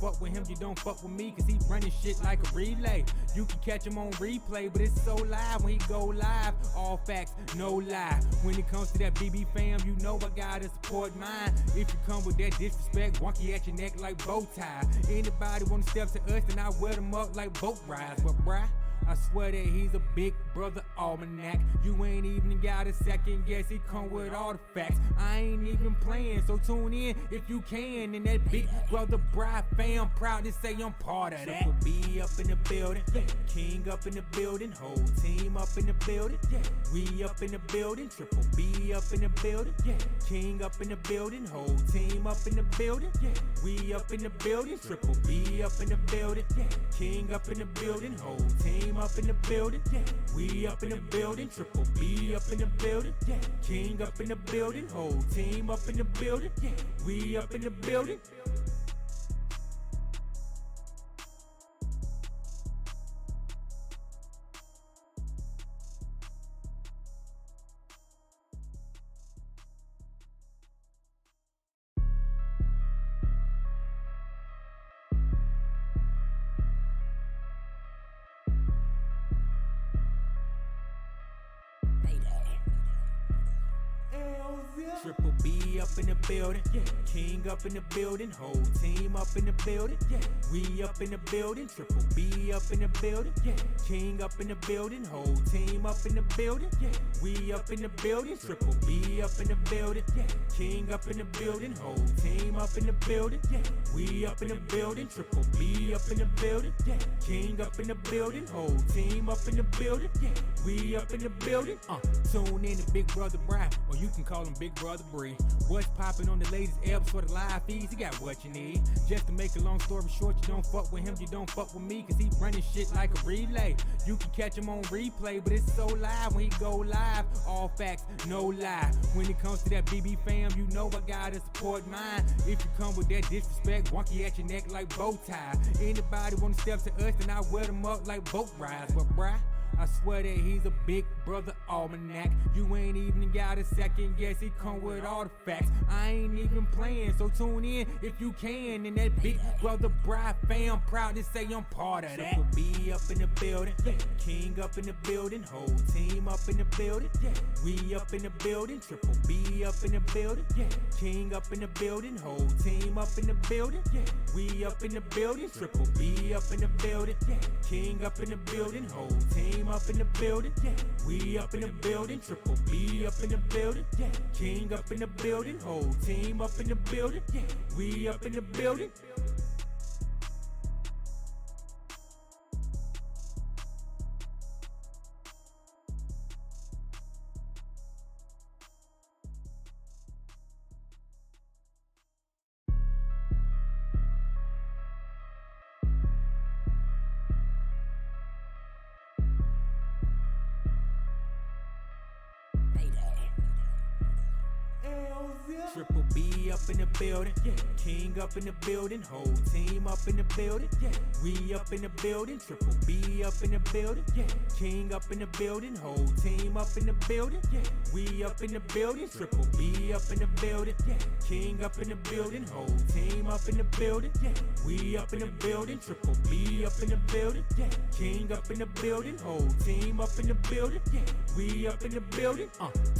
fuck with him, you don't fuck with me, cause he running shit like a relay. You can catch him on replay, but it's so live when he go live. All facts, no lie. When it comes to that BB fam, you know I gotta support mine. If you come with that disrespect, wonky at your neck like bow tie. Anybody wanna step to us, then I wear them up like boat rides. But bruh, I swear that he's a big brother almanac. You ain't even got a second guess, he come with all the facts. I ain't even playing, so tune in if you can. And that big brother bride fam, proud to say I'm part of that. Triple B up in the building, King up in the building, whole team up in the building. We up in the building, Triple B up in the building, King up in the building, whole team up in the building. We up in the building, Triple B up in the building, King up in the building, whole team up in the building. We up in the building, Triple B up in the building, King up in the building, whole team up in the building. We up in the building. Triple B up in the building, King up in the building, whole team up in the building. We up in the building, Triple B up in the building, King up in the building, whole team up in the building. We up in the building, Triple B up in the building, King up in the building, whole team up in the building. We up in the building, Triple B up in the building, King up in the building, whole team up in the building. We up in the building. Tune in to Big Brother Brian, or you can call him Big Brother Bree. What's poppin' on the latest episode for the live feeds? He got what you need. Just to make a long story short, you don't fuck with him, you don't fuck with me, cause he running shit like a relay. You can catch him on replay, but it's so live when he go live. All facts, no lie. When it comes to that BB fam, you know I gotta support mine. If you come with that disrespect, wonky at your neck like bow tie. Anybody wanna step to us, then I wear them up like boat rides. But bruh, I swear that he's a big brother almanac. You ain't even got a second guess, he come with all the facts. I ain't even playing, so tune in if you can. And that big brother bride fam, proud to say I'm part of that. Triple B up in the building, King up in the building, whole team up in the building. We up in the building, Triple B up in the building, King up in the building, whole team up in the building. We up in the building, Triple B up in the building, King up in the building, whole team up in the building. We up in the building, Triple B up in the building, King up in the building, whole team up in the building. We up in the building. Triple B up in the building, King up in the building, whole team up in the building. We up in the building, Triple B up in the building, King up in the building, whole team up in the building. We up in the building, Triple B up in the building, King up in the building, whole team up in the building. We up in the building, Triple B up in the building, King up in the building, whole team up in the building. We up in the building.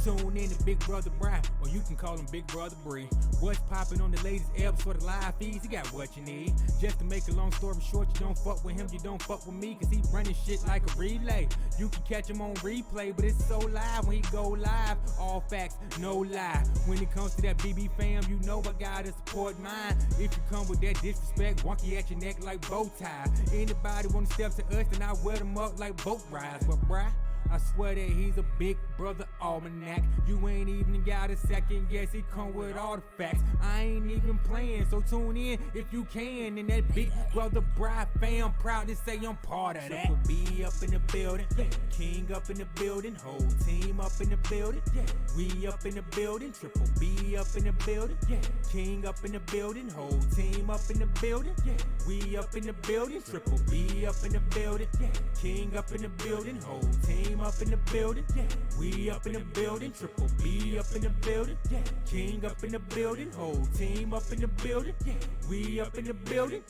Tune in to Big Brother Brian, or you can call him Big Brother Bree. What's poppin' on the latest episode for the live feeds? He got what you need. Just to make a long story short, you don't fuck with him, you don't fuck with me, cause he running shit like a relay. You can catch him on replay, but it's so live when he go live. All facts, no lie. When it comes to that BB fam, you know I gotta support mine. If you come with that disrespect, wonky at your neck like bow tie. Anybody wanna step to us, then I wear them up like boat rides. But bruh, I swear that he's a big brother almanac. You ain't even got a second guess, he come with all the facts. I ain't even playing, so tune in if you can. And that big brother bride fam, proud to say I'm part of that. Triple B up in the building, King up in the building, whole team up in the building. We up in the building, Triple B up in the building, King up in the building, whole team up in the building. We up in the building, Triple B up in the building, King up in the building, whole team team up in the building, yeah. We up in the building, Triple B up in the building, yeah. King up in the building, whole team up in the building, yeah. We up in the building.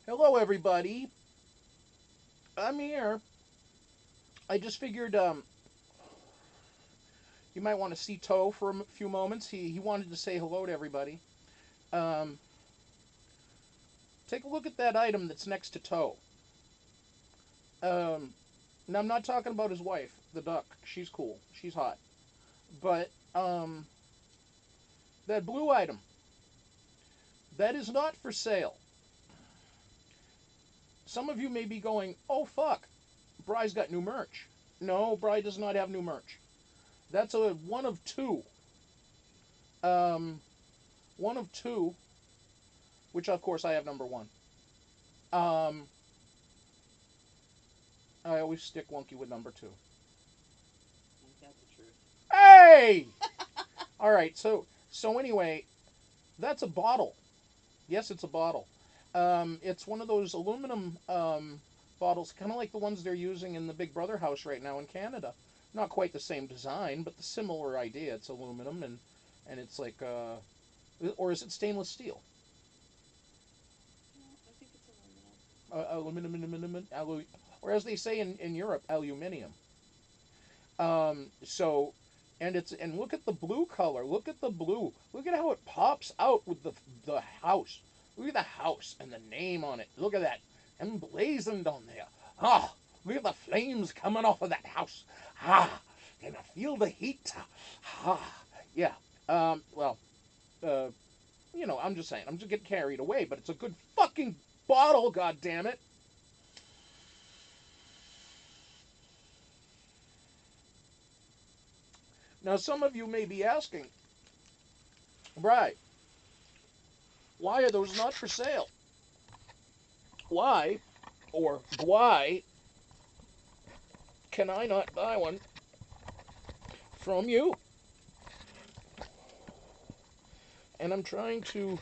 Hello, everybody. I'm here. I just figured you might want to see Toe for a few moments. He wanted to say hello to everybody. Take a look at that item that's next to Toe. Now, I'm not talking about his wife, the duck. She's cool. She's hot. But that blue item, that is not for sale. Some of you may be going, oh, fuck, Bry's got new merch. No, Bry does not have new merch. That's a one of two. One of two, which of course I have number one. I always stick Wonky with number two. Ain't that the truth? Hey! All right, so anyway, that's a bottle. Yes, it's a bottle. It's one of those aluminum bottles, kind of like the ones they're using in the Big Brother house right now in Canada. Not quite the same design, but the similar idea. It's aluminum, and it's like, or is it stainless steel? No, I think it's aluminum. Or as they say in Europe, aluminium. So, and look at the blue color. Look at the blue. Look at how it pops out with the house. Look at the house and the name on it. Look at that, emblazoned on there. Ah, look at the flames coming off of that house. Ah, can I feel the heat? Ah, yeah. Well, I'm just saying. I'm just getting carried away, but it's a good fucking bottle. God damn it. Now, some of you may be asking, Bri, why are those not for sale? Why, or why, can I not buy one from you? And I'm trying to.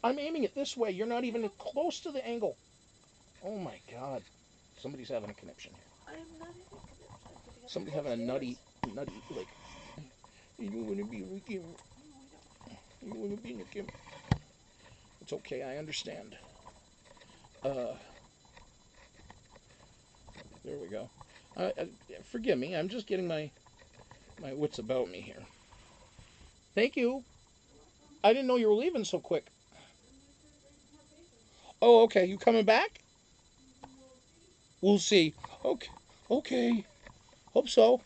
I'm aiming it this way. You're not even close to the angle. Oh my God! Somebody's having a conniption here. I'm not having a conniption. Somebody's having a nutty like. You want to be Ricky? You want to be Ricky? It's okay. I understand. There we go. Forgive me. I'm just getting my wits about me here. Thank you. I didn't know you were leaving so quick. Oh, okay. You coming back? We'll see. Okay. Okay. Hope so.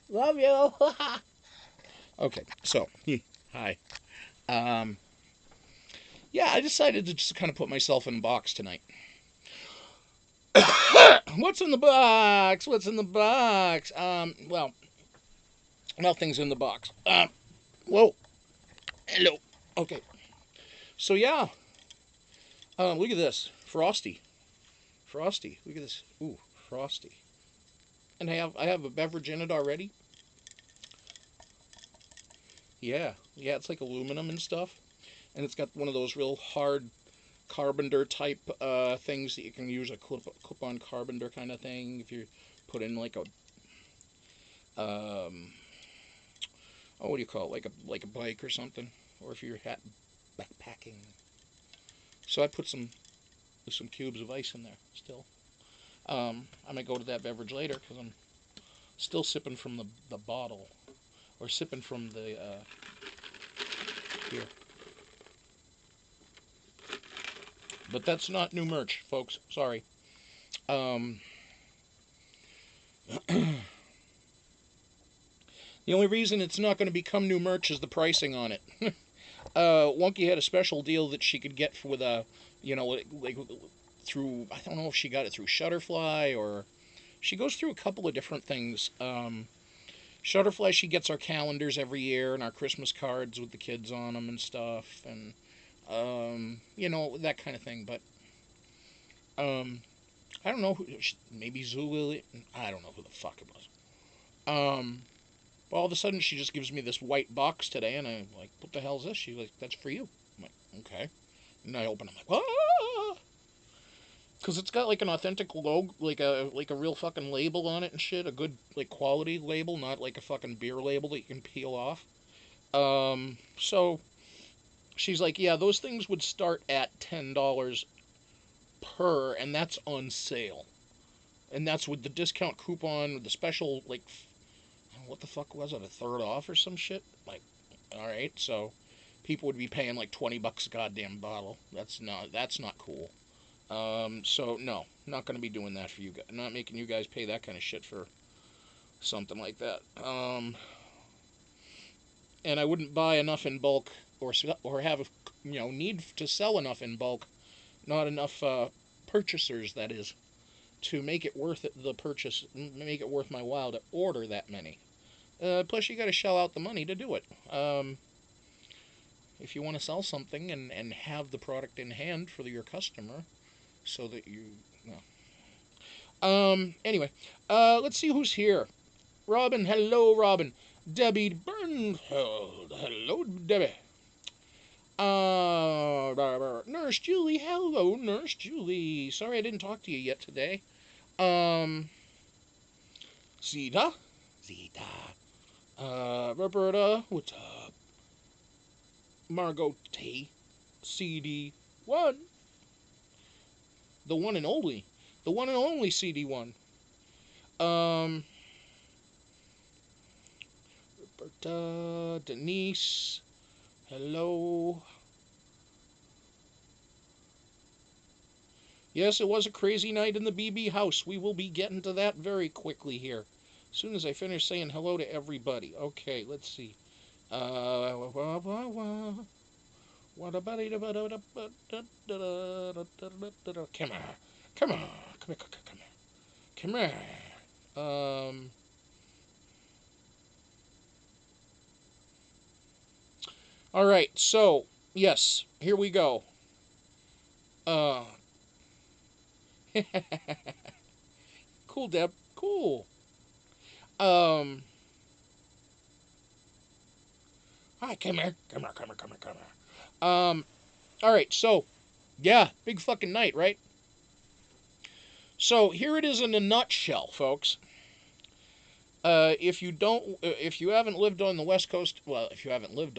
Love you. Okay. So, hi. Yeah, I decided to just kind of put myself in a box tonight. What's in the box? What's in the box? Well, nothing's in the box. Whoa. Hello. Okay. So yeah. Look at this. Frosty. Frosty. Look at this. Ooh, frosty. And I have a beverage in it already. Yeah. Yeah, it's like aluminum and stuff. And it's got one of those real hard carpenter type things that you can use, a clip-on carpenter kind of thing if you put in like a what do you call it, like a bike or something, or if you're backpacking. So I put some cubes of ice in there still. I might go to that beverage later because I'm still sipping from the bottle, or sipping from the here. But that's not new merch, folks. Sorry. The only reason it's not going to become new merch is the pricing on it. Wonky had a special deal that she could get with a, like through, I don't know if she got it through Shutterfly or she goes through a couple of different things. Shutterfly, she gets our calendars every year and our Christmas cards with the kids on them and stuff, and that kind of thing. But I don't know who. Maybe Zulu. I don't know who the fuck it was. All of a sudden, she just gives me this white box today, and I'm like, "What the hell is this?" She's like, "That's for you." I'm like, "Okay." And I open it, I'm like, "Ah!" Because it's got like an authentic logo, like a real fucking label on it and shit, a good like quality label, not like a fucking beer label that you can peel off. So she's like, "Yeah, those things would start at $10 per, and that's on sale, and that's with the discount coupon, with the special like, what the fuck was it, a third off or some shit?" Like, all right, so people would be paying like $20 a goddamn bottle. That's not cool. So no, not going to be doing that for you guys. Not making you guys pay that kind of shit for something like that. And I wouldn't buy enough in bulk or have need to sell enough in bulk, not enough purchasers, that is, to make it worth it, the purchase, make it worth my while to order that many. Plus, you got to shell out the money to do it. If you want to sell something and have the product in hand for your customer, so that anyway, let's see who's here. Robin, hello, Robin. Debbie Bernhold, hello, Debbie. Nurse Julie, hello, Nurse Julie. Sorry I didn't talk to you yet today. Zeta, Roberta, what's up? Margot T, CD1, the one and only CD1. Roberta, Denise, hello. Yes, it was a crazy night in the BB house. We will be getting to that very quickly here. As soon as I finish saying hello to everybody. Okay, let's see. What about it? Come on. Come here. All right, so, yes, here we go. Cool, Deb. Cool. Hi, come here. All right, so, yeah, big fucking night, right? So, here it is in a nutshell, folks. If you haven't lived on the West Coast, then, I haven't lived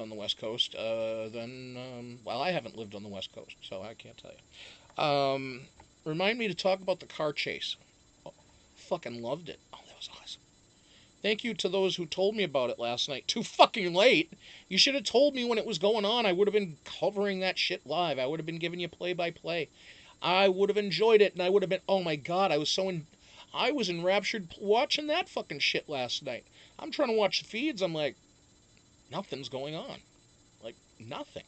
on the West Coast, so I can't tell you. Remind me to talk about the car chase. Oh, fucking loved it. Oh, that was awesome. Thank you to those who told me about it last night. Too fucking late. You should have told me when it was going on. I would have been covering that shit live. I would have been giving you play-by-play. I would have enjoyed it, and I would have been, oh my god, I was enraptured watching that fucking shit last night. I'm trying to watch the feeds. I'm like, nothing's going on. Like, nothing.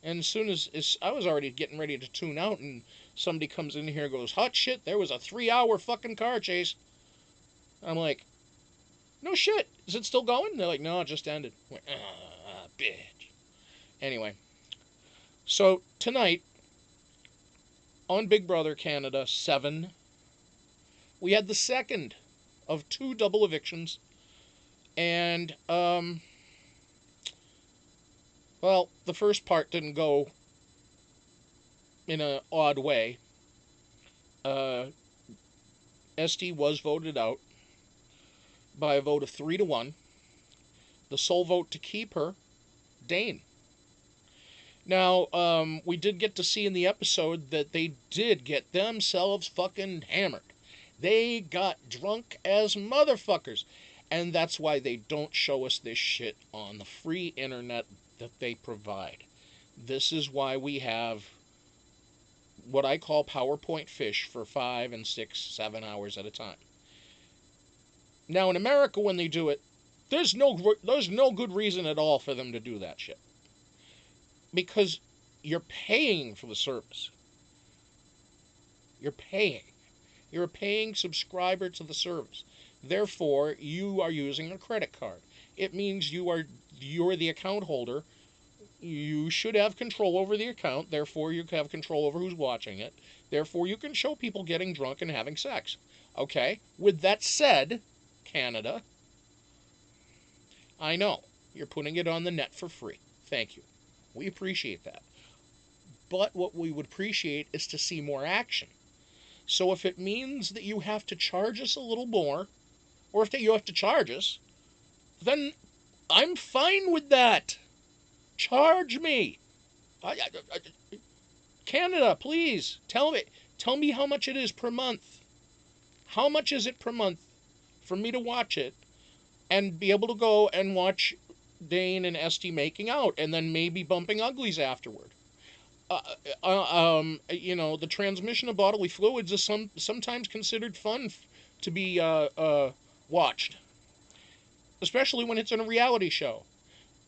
And as soon as I was already getting ready to tune out, and somebody comes in here and goes, hot shit, there was a 3-hour fucking car chase. I'm like, no shit. Is it still going? They're like, no, it just ended. I'm like, bitch. Anyway, so tonight on Big Brother Canada 7, we had the second of 2 double evictions, and the first part didn't go in an odd way. Esty was voted out by a vote of 3-1. The sole vote to keep her, Dane. Now, we did get to see in the episode that they did get themselves fucking hammered. They got drunk as motherfuckers. And that's why they don't show us this shit on the free internet that they provide. This is why we have what I call PowerPoint fish for 5 and 6, 7 hours at a time. Now, in America, when they do it, there's no good reason at all for them to do that shit. Because you're paying for the service. You're a paying subscriber to the service. Therefore, you are using a credit card. It means you're the account holder. You should have control over the account. Therefore, you have control over who's watching it. Therefore, you can show people getting drunk and having sex. Okay? With that said, Canada, I know you're putting it on the net for free. Thank you. We appreciate that. But what we would appreciate is to see more action. So if it means that you have to charge us a little more, or if you have to charge us, then I'm fine with that. Charge me. Canada, please tell me how much it is per month. How much is it per month for me to watch it and be able to go and watch Dane and Esty making out and then maybe bumping uglies afterward? The transmission of bodily fluids is sometimes considered fun to be watched, especially when it's in a reality show.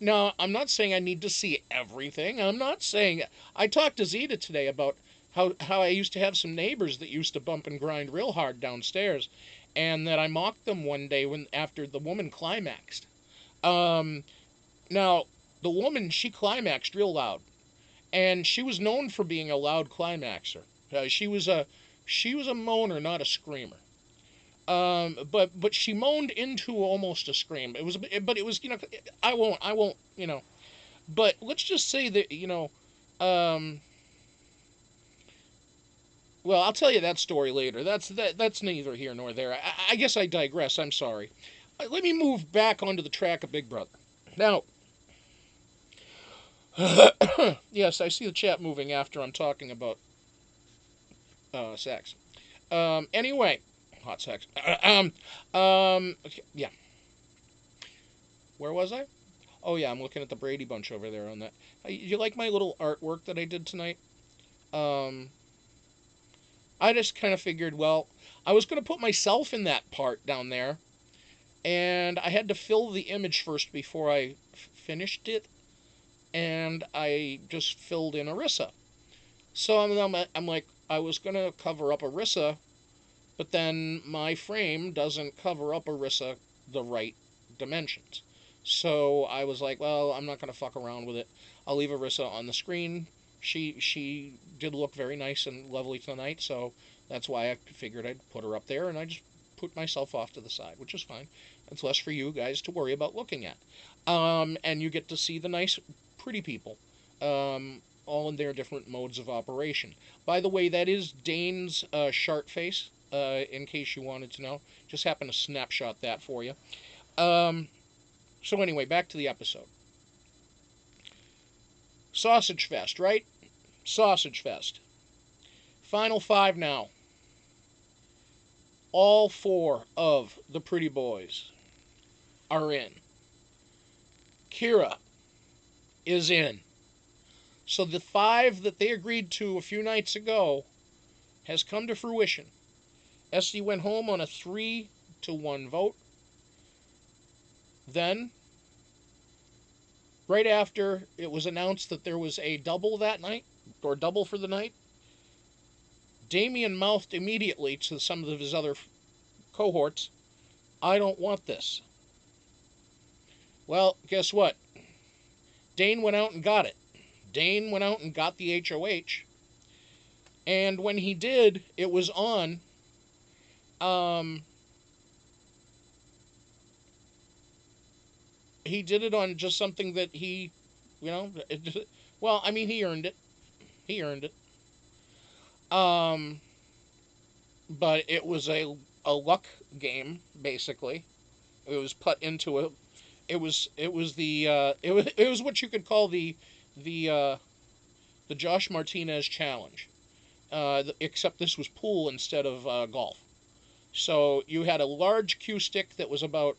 Now, I'm not saying I need to see everything. I'm not saying... I talked to Zeta today about how I used to have some neighbors that used to bump and grind real hard downstairs, and that I mocked them one day after the woman climaxed. Now, the woman, she climaxed real loud, and she was known for being a loud climaxer. She was a moaner, not a screamer. But she moaned into almost a scream. But it was, I won't, But let's just say that, well, I'll tell you that story later. That's neither here nor there. I guess I digress. I'm sorry. Let me move back onto the track of Big Brother. Now, yes, I see the chat moving after I'm talking about sex. Anyway, hot sex. Okay, yeah. Where was I? Oh yeah, I'm looking at the Brady Bunch over there on that. You like my little artwork that I did tonight? I just kind of figured, well, I was going to put myself in that part down there, and I had to fill the image first before I finished it, and I just filled in Arisa. So I'm like, I was going to cover up Arisa, but then my frame doesn't cover up Arisa the right dimensions. So I was like, well, I'm not going to fuck around with it. I'll leave Arisa on the screen. She did look very nice and lovely tonight, so that's why I figured I'd put her up there, and I just put myself off to the side, which is fine. It's less for you guys to worry about looking at. And you get to see the nice, pretty people, all in their different modes of operation. By the way, that is Dane's shark face, in case you wanted to know. Just happened to snapshot that for you. So anyway, back to the episode. Sausage Fest, right? Sausage Fest. Final 5 now. All 4 of the pretty boys are in. Kiera is in. So the 5 that they agreed to a few nights ago has come to fruition. Esty went home on a 3-1 vote. Then, right after it was announced that there was a double that night, or double for the night, Damien mouthed immediately to some of his other cohorts, I don't want this. Well, guess what? Dane went out and got it. Dane went out and got the HOH. And when he did, it was on. He did it on just something that he, well, I mean, he earned it. He earned it. But it was a luck game, basically. It was put into a. It was what you could call the Josh Martinez challenge, except this was pool instead of golf. So you had a large cue stick that was about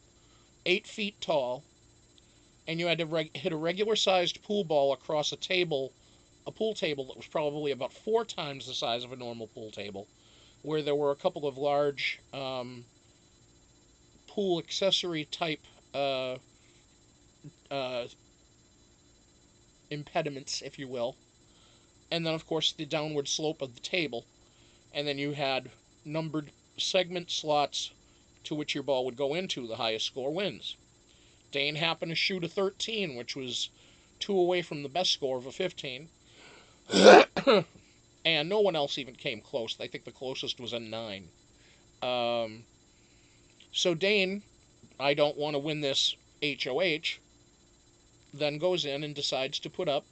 8 feet tall, and you had to hit a regular-sized pool ball across a pool table that was probably about 4 times the size of a normal pool table, where there were a couple of large pool accessory type impediments, if you will. And then, of course, the downward slope of the table. And then you had numbered segment slots to which your ball would go into. The highest score wins. Dane happened to shoot a 13, which was 2 away from the best score of a 15. And no one else even came close. I think the closest was a 9. So Dane, I don't want to win this HOH, then goes in and decides to put up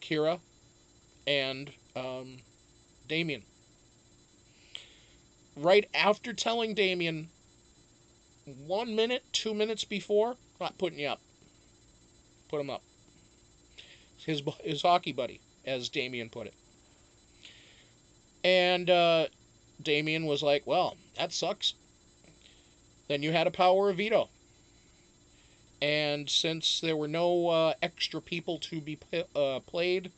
Kiera and Damien. Right after telling Damien 1 minute, 2 minutes before, not putting you up. Put him up. His hockey buddy, as Damien put it. And Damien was like, well, that sucks. Then you had a power of veto. And since there were no extra people to be played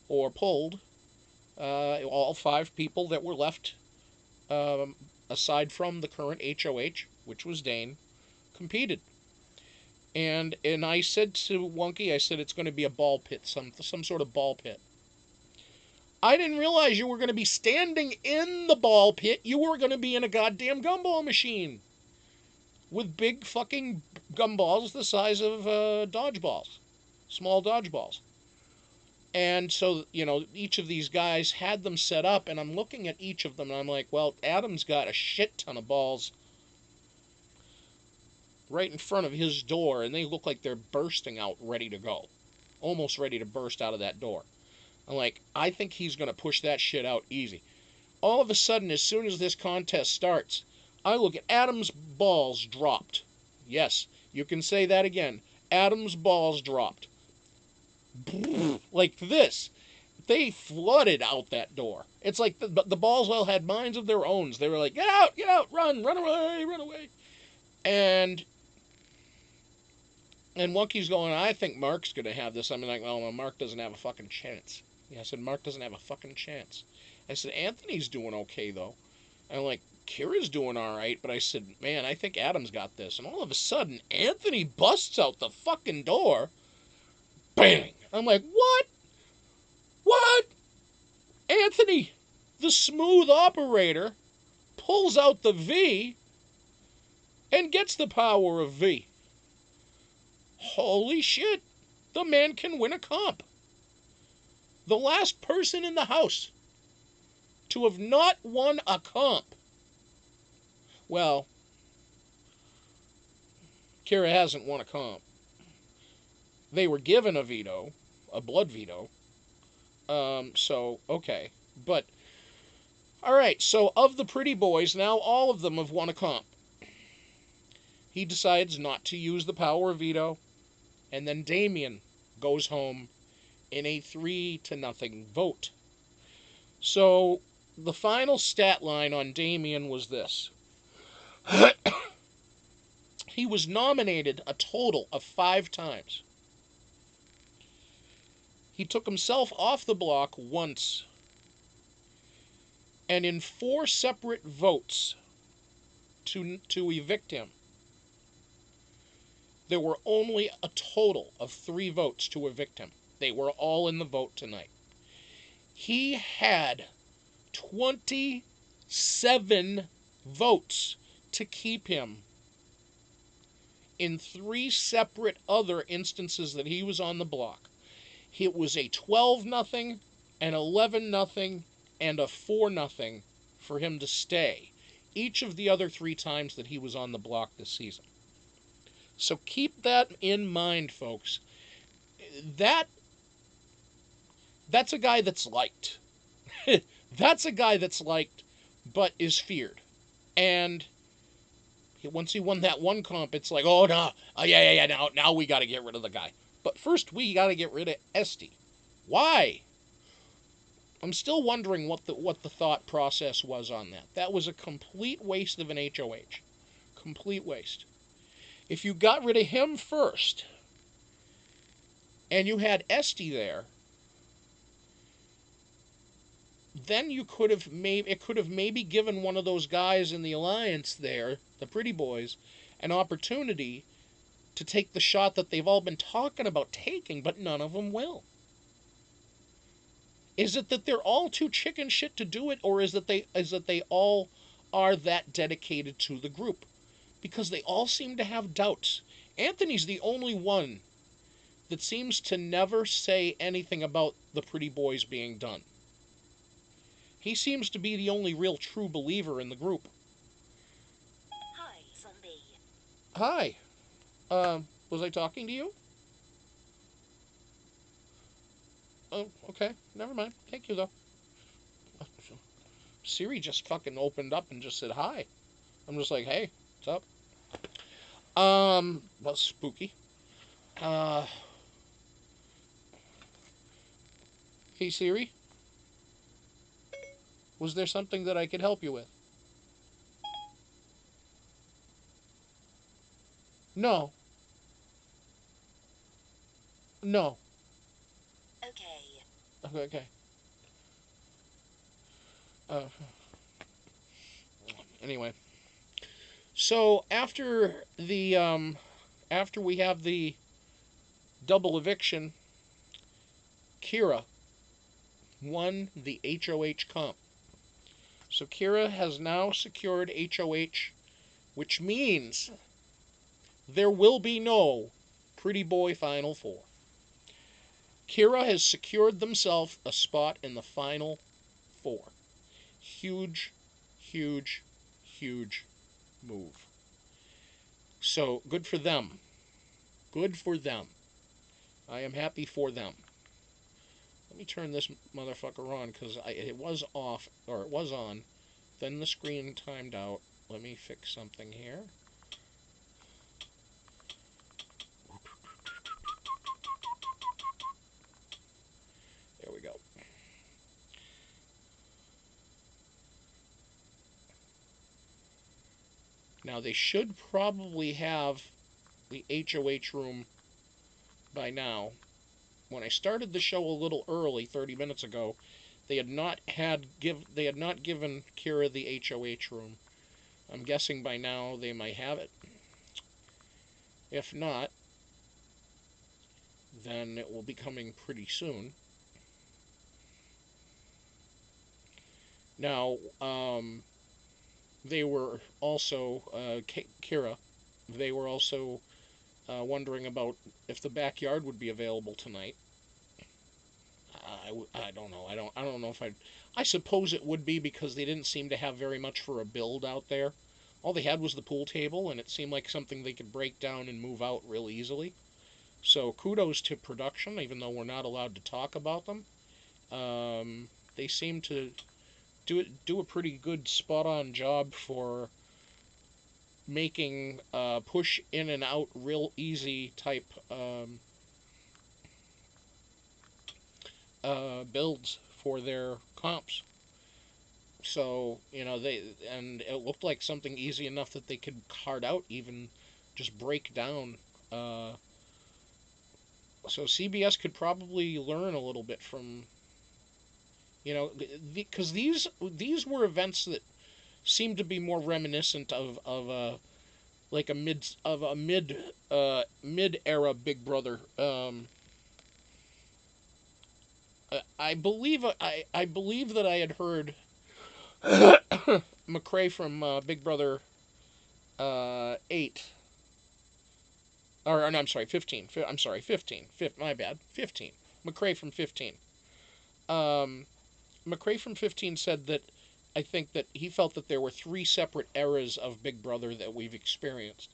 or pulled, all 5 people that were left, aside from the current HOH, which was Dane, competed. And I said to Wonky, I said it's going to be a ball pit, some sort of ball pit. I didn't realize you were going to be standing in the ball pit. You were going to be in a goddamn gumball machine with big fucking gumballs the size of dodgeballs, small dodgeballs. And so, you know, each of these guys had them set up, and I'm looking at each of them, and I'm like, well, Adam's got a shit ton of balls right in front of his door, and they look like they're bursting out, ready to go. Almost ready to burst out of that door. I'm like, I think he's going to push that shit out easy. All of a sudden, as soon as this contest starts, I look at Adam's balls dropped. Yes, you can say that again. Adam's balls dropped. Like this. They flooded out that door. It's like the balls all had minds of their own. They were like, get out, run away. And Wonky's going, I think Mark's going to have this. I'm like, well, Mark doesn't have a fucking chance. Yeah, I said, Mark doesn't have a fucking chance. I said, Anthony's doing okay, though. And I'm like, Kyra's doing all right. But I said, man, I think Adam's got this. And all of a sudden, Anthony busts out the fucking door. Bang! I'm like, what? What? Anthony, the smooth operator, pulls out the V and gets the power of V. Holy shit. The man can win a comp. The last person in the house to have not won a comp. Well, Kyra hasn't won a comp. They were given a veto, a blood veto. So, okay. But, alright, so of the pretty boys, now all of them have won a comp. He decides not to use the power of veto, and then Damien goes home in a 3-0 vote. So, the final stat line on Damien was this. He was nominated a total of 5 times. He took himself off the block once. And in 4 separate votes to evict him, there were only a total of 3 votes to evict him. They were all in the vote tonight. He had 27 votes to keep him in 3 separate other instances that he was on the block. It was a 12-0, an 11-0, and a 4-0 for him to stay each of the other 3 times that he was on the block this season. So keep that in mind, folks. That's a guy that's liked. That's a guy that's liked, but is feared. And once he won that one comp, it's like, oh, no. Oh, yeah, now we got to get rid of the guy. But first, we got to get rid of Esty. Why? I'm still wondering what the thought process was on that. That was a complete waste of an HOH. Complete waste. If you got rid of him first, and you had Esty there, then it could have maybe given one of those guys in the alliance there, the pretty boys, an opportunity to take the shot that they've all been talking about taking, but none of them will. Is it that they're all too chicken shit to do it, or is it they all are that dedicated to the group, because they all seem to have doubts. Anthony's the only one that seems to never say anything about the pretty boys being done. He seems to be the only real true believer in the group. Hi, zombie. Hi. Was I talking to you? Oh, okay. Never mind. Thank you, though. Siri just fucking opened up and just said hi. I'm just like, hey, what's up? Well, spooky. Hey, Siri? Was there something that I could help you with? No. No. Okay. Okay, okay. Uh, anyway. So, after we have the double eviction, Kiera won the HOH comp. So Kiera has now secured HOH, which means there will be no Pretty Boy Final Four. Kiera has secured themselves a spot in the Final Four. Huge, huge, huge move. So good for them. Good for them. I am happy for them. Let me turn this motherfucker on because it was off, or it was on. Then the screen timed out. Let me fix something here. There we go. Now they should probably have the HOH room by now. When I started the show a little early, 30 minutes ago, they had not given Kiera the HOH room. I'm guessing by now they might have it. If not, then it will be coming pretty soon. Now, they were also, Kiera, they were also wondering about if the backyard would be available tonight. I don't know. I don't know if I suppose it would be because they didn't seem to have very much for a build out there. All they had was the pool table, and it seemed like something they could break down and move out real easily. So kudos to production, even though we're not allowed to talk about them. They seem to do a pretty good spot-on job for making push in and out real easy type builds for their comps. So, and it looked like something easy enough that they could card out, even just break down. So CBS could probably learn a little bit from, because these were events that seemed to be more reminiscent of like a mid era Big Brother. I believe that I had heard McRae from Big Brother 8. Or no, I'm sorry, 15. I'm sorry, 15. My bad. 15. McRae from 15. McRae from 15 said that I think that he felt that there were 3 separate eras of Big Brother that we've experienced.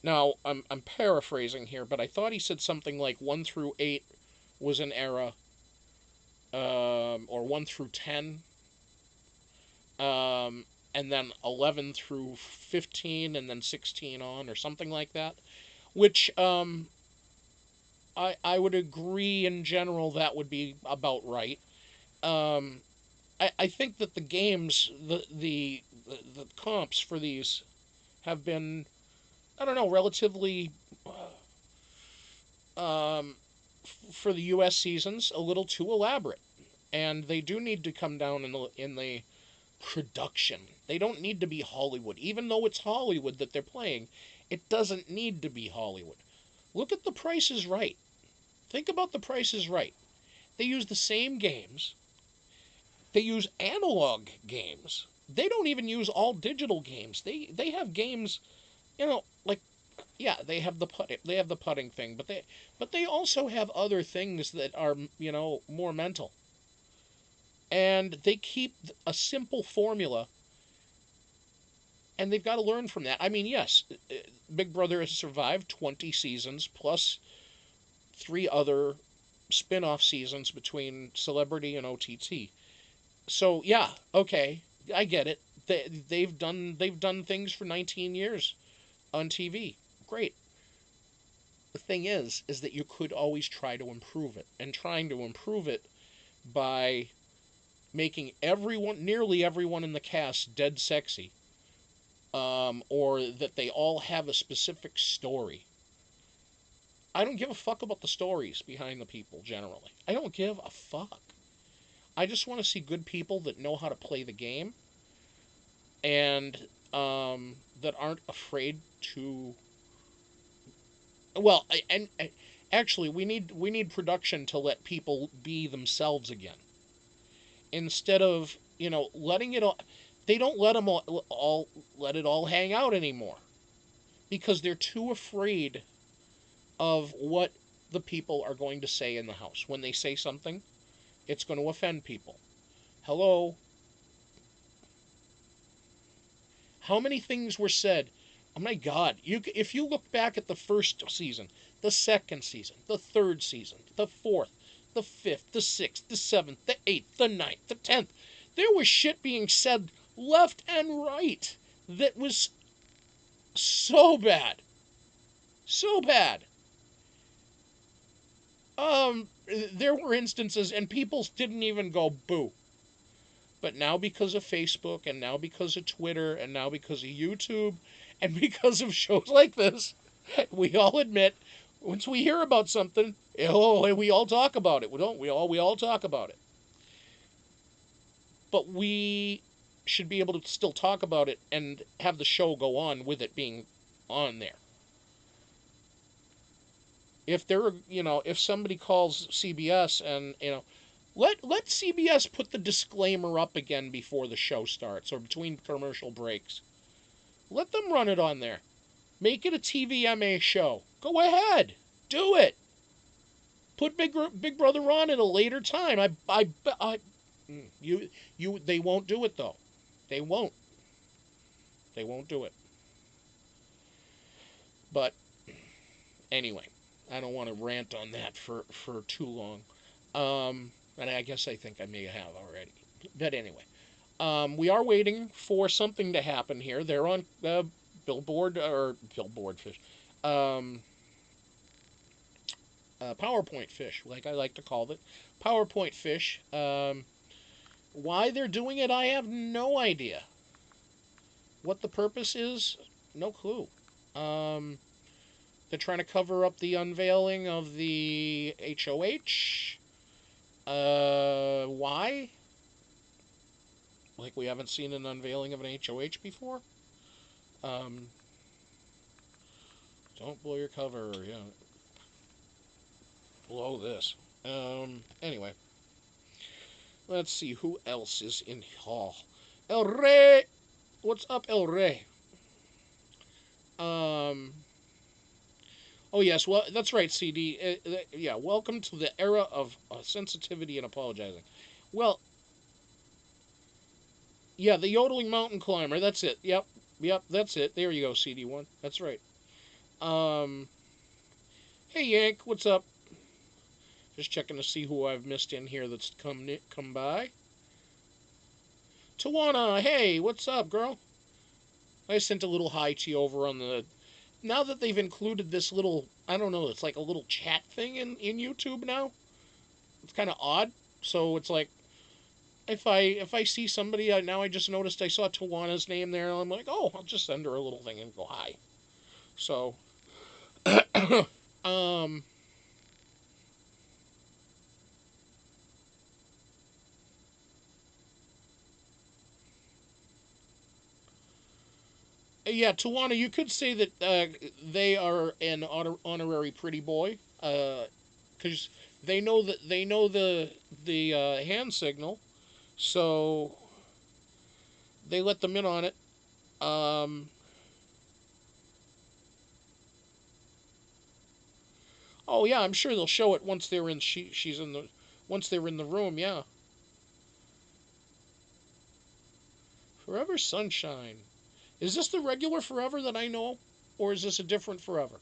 Now, I'm paraphrasing here, but I thought he said something like 1 through 8 was an era, or 1 through 10, and then 11 through 15, and then 16 on, or something like that. Which, I would agree in general that would be about right. I think that the games, the comps for these have been, I don't know, relatively, for the U.S. seasons, a little too elaborate. And they do need to come down in the production. They don't need to be Hollywood. Even though it's Hollywood that they're playing, it doesn't need to be Hollywood. Look at The Price is Right. Think about The Price is Right. They use the same games. They use analog games. they don't even use all digital games. They have games, like, yeah, they have the putting thing, but they also have other things that are, more mental. And they keep a simple formula, and they've got to learn from that. I mean, yes, Big Brother has survived 20 seasons plus 3 other spin-off seasons between Celebrity and OTT. So, yeah, okay, I get it. They've done things for 19 years on TV. Great. The thing is that you could always try to improve it, and trying to improve it by making nearly everyone in the cast dead sexy, or that they all have a specific story. I don't give a fuck about the stories behind the people, generally. I don't give a fuck. I just want to see good people that know how to play the game, and that aren't afraid to. Well, and actually, we need production to let people be themselves again, instead of letting it all. They don't let them all let it all hang out anymore, because they're too afraid of what the people are going to say in the house. When they say something, it's going to offend people. Hello? How many things were said? Oh my God. If you look back at the first season, the second season, the third season, the fourth, the fifth, the sixth, the seventh, the eighth, the ninth, the 10th, there was shit being said left and right that was so bad. So bad. There were instances, and people didn't even go boo. But now, because of Facebook, and now because of Twitter, and now because of YouTube, and because of shows like this, we all admit, once we hear about something, we all talk about it. We all talk about it. But we should be able to still talk about it and have the show go on with it being on there. If somebody calls CBS and, let CBS put the disclaimer up again before the show starts or between commercial breaks. Let them run it on there. Make it a TVMA show. Go ahead. Do it. Put Big Brother on at a later time. They won't do it, though. They won't. They won't do it. But anyway, I don't want to rant on that for too long. And I think I may have already. But anyway, we are waiting for something to happen here. They're on billboard fish. PowerPoint fish, like I like to call it. PowerPoint fish. Why they're doing it, I have no idea. What the purpose is, no clue. They're trying to cover up the unveiling of the HOH. Why? Like, we haven't seen an unveiling of an HOH before? Don't blow your cover, blow this. Anyway. Let's see who else is in hall. El Rey! What's up, El Rey? Oh, yes, well, that's right, CD. Yeah, welcome to the era of sensitivity and apologizing. Well, yeah, the yodeling mountain climber, that's it. Yep, that's it. There you go, CD1. That's right. Hey, Yank, what's up? Just checking to see who I've missed in here that's come by. Tawana, hey, what's up, girl? I sent a little hi to you over on the... Now that they've included this little, I don't know, it's like a little chat thing in YouTube now. It's kind of odd. So it's like, if I see somebody, now I just noticed I saw Tawana's name there, and I'm like, oh, I'll just send her a little thing and go hi. So, yeah, Tawana, you could say that they are an honorary pretty boy, because they know the hand signal, so they let them in on it. Oh yeah, I'm sure they'll show it once they're in. She's in the once they're in the room. Yeah. Forever Sunshine. Is this the regular Forever that I know, or is this a different Forever?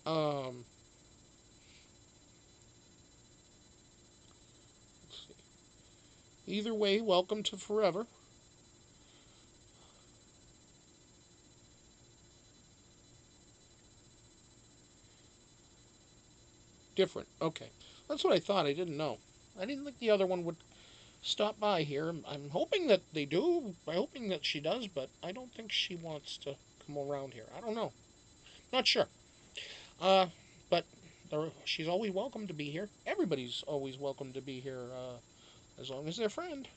Um. Let's see. Either way, welcome to Forever. Different. Okay. That's what I thought. I didn't know. I didn't think the other one would stop by here. I'm hoping that they do. I'm hoping that she does, but I don't think she wants to come around here. I don't know. Not sure. Uh, but she's always welcome to be here. Everybody's always welcome to be here, as long as they're friend.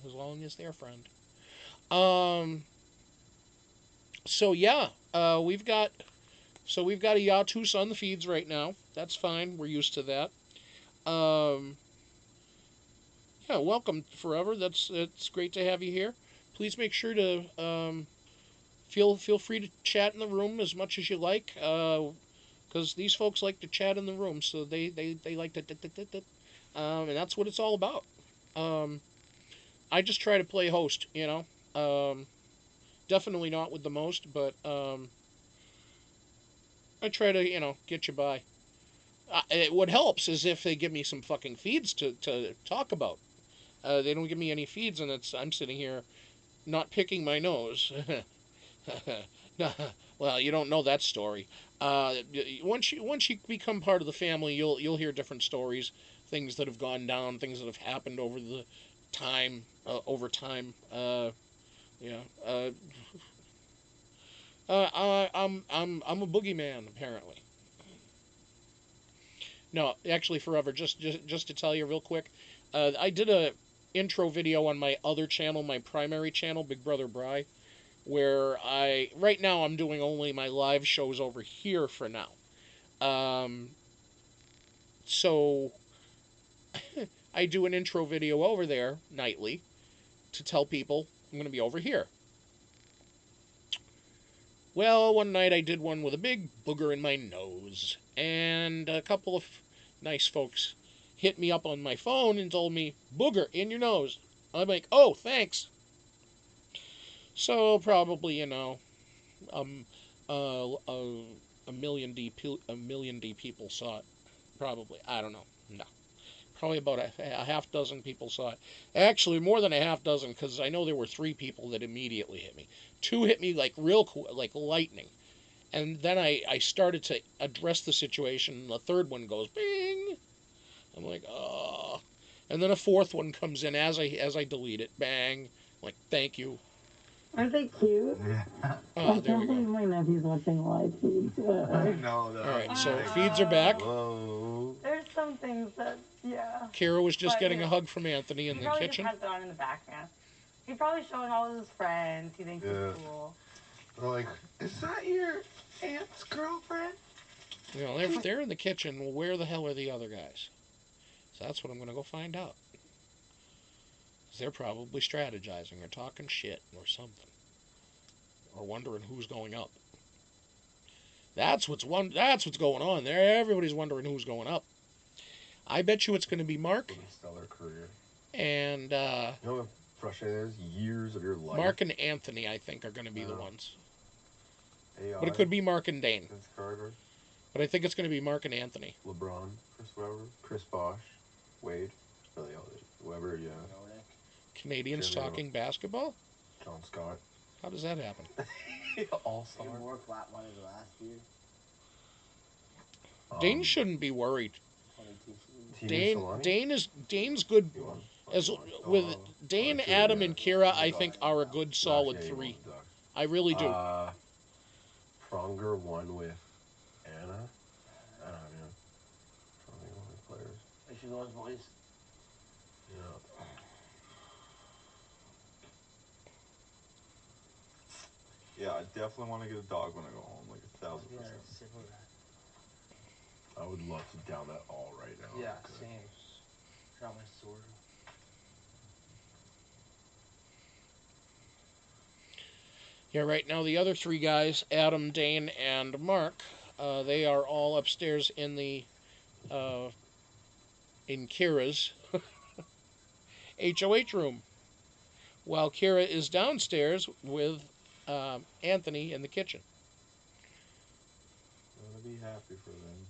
As long as they're friend. Um. So yeah, we've got a Yatus on the feeds right now. That's fine. We're used to that. Um. Yeah, welcome Forever. It's great to have you here. Please make sure to feel free to chat in the room as much as you like. Because these folks like to chat in the room, so they like to and that's what it's all about. Um, I just try to play host, you know. Definitely not with the most, but I try to, get you by. What helps is if they give me some fucking feeds to talk about. They don't give me any feeds, and I'm sitting here not picking my nose. Well, you don't know that story. Once you become part of the family, you'll hear different stories, things that have gone down, things that have happened over the time, over time. Yeah. I'm a boogeyman apparently. No, actually, Forever. Just to tell you real quick, I did a intro video on my other channel, my primary channel, Big Brother Bry, where right now I'm doing only my live shows over here for now. So I do an intro video over there nightly to tell people I'm going to be over here. Well, one night I did one with a big booger in my nose, and a couple of nice folks hit me up on my phone and told me, "Booger in your nose." I'm like, "Oh, thanks." So probably, um, a million D people saw it. Probably, I don't know. No, probably about a half dozen people saw it. Actually, more than a half dozen, because I know there were 3 people that immediately hit me. 2 hit me like real cool, like lightning, and then I started to address the situation. And the third one goes bing. I'm like, oh, and then a fourth one comes in as I delete it. Bang. I'm like, thank you. Aren't they cute? Yeah. Oh, I there we can't believe go. my nephew's watching live feeds. No, no. All right, so feeds are back. Whoa. There's some things that, yeah. Kiera was just But, getting a hug from Anthony in he the probably kitchen. just has it on in the background. He's probably showing all of his friends. He thinks it's cool. They're like, is that your aunt's girlfriend? If they're in the kitchen, well, where the hell are the other guys? So that's what I'm going to go find out. 'Cause they're probably strategizing or talking shit or something. Or wondering who's going up. That's what's going on there. Everybody's wondering who's going up. I bet you it's going to be Mark. With a stellar career. And You know what frustrating is? Years of your life. Mark and Anthony, I think, are going to be the ones. AI, But it could be Mark and Dane. Vince Carter. But I think it's going to be Mark and Anthony. LeBron, Chris Webber, Chris Bosh, Wade, Billy Weber, yeah. Canadians Jimmy talking basketball? John Scott. How does that happen? All-star. More flat money the last year. Dane shouldn't be worried. 22. Dane's good. As with Dane, Adam, and Kiera, I think are a good solid 3. I really do. Pronger won with Anna. I don't know. Pronger won with players. Make sure those boys. Yeah. Yeah, I definitely want to get a dog when I go home, like 1,000%. I would love to down that all right now. Yeah, Okay. same. Got my sword. Yeah, right now the other three guys, Adam, Dane, and Mark, they are all upstairs in the in Kiera's HOH room, while Kiera is downstairs with Anthony in the kitchen. I'm gonna be happy for them.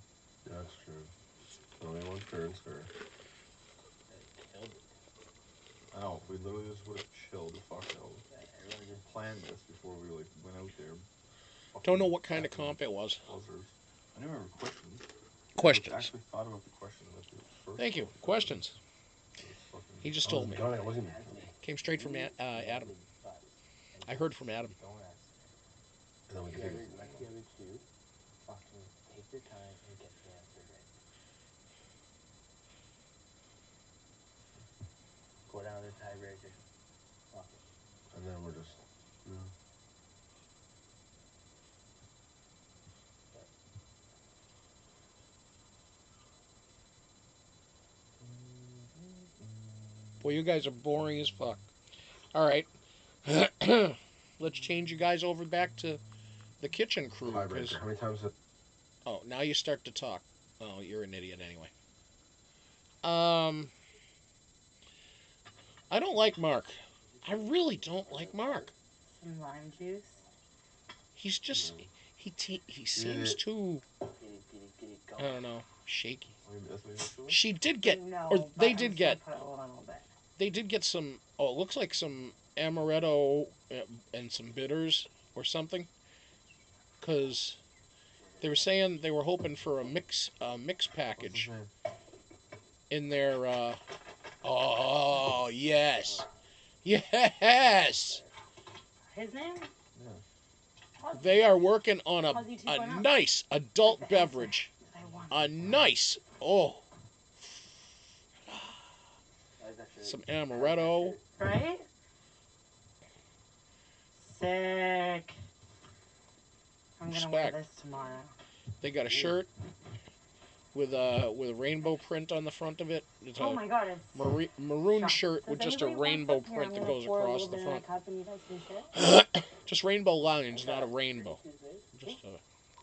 Yeah, that's true. Only one fair and square. Killed it. Ow, we literally just would have chilled the fuck out. Yeah, everyone just Planned this before we like went out there. Don't know what kind of comp it was. Buzzers. I knew there were questions. Questions. I actually thought about the question that the first Thank you. one. Questions. It was fucking- He just I told was me. gunning, I wasn't even. Came straight from Adam. I heard from Adam. Don't answer. And then we The did other, it. like the other two, fucking take your time and get the answer right. Go down to the tiebreaker. Fuck it. And then we're just. You know. Boy, you guys are boring as fuck. All right. Let's change you guys over back to the kitchen crew. 'Cause- Tiebreaker. How many times have. oh, now you start to talk. Oh, you're an idiot anyway. I don't like Mark. I really don't like Mark. Some lime juice. He's just he seems too, Get it I going. don't know, shaky. I mean, that's what you're doing? She did get, No, or but they I'm did still get, put a little bit. they did get some. Oh, it looks like some amaretto and some bitters or something. Cause they were saying they were hoping for a mix What's package his name? in their. Oh yes, yes. His name? They are working on a Aussie 2.0. nice adult Like the answer beverage. I want. A nice, oh, Like that shirt. some amaretto. Right? Sick. I'm gonna wear Respect. this tomorrow. They got a shirt with a rainbow print on the front of it. It's Oh a my god, it's maroon Shop. shirt Does with just a anybody want rainbow some? Here, print I'm that gonna goes pour a across little the bit in front. a cup and you guys can share. Just rainbow lines, not a rainbow. Just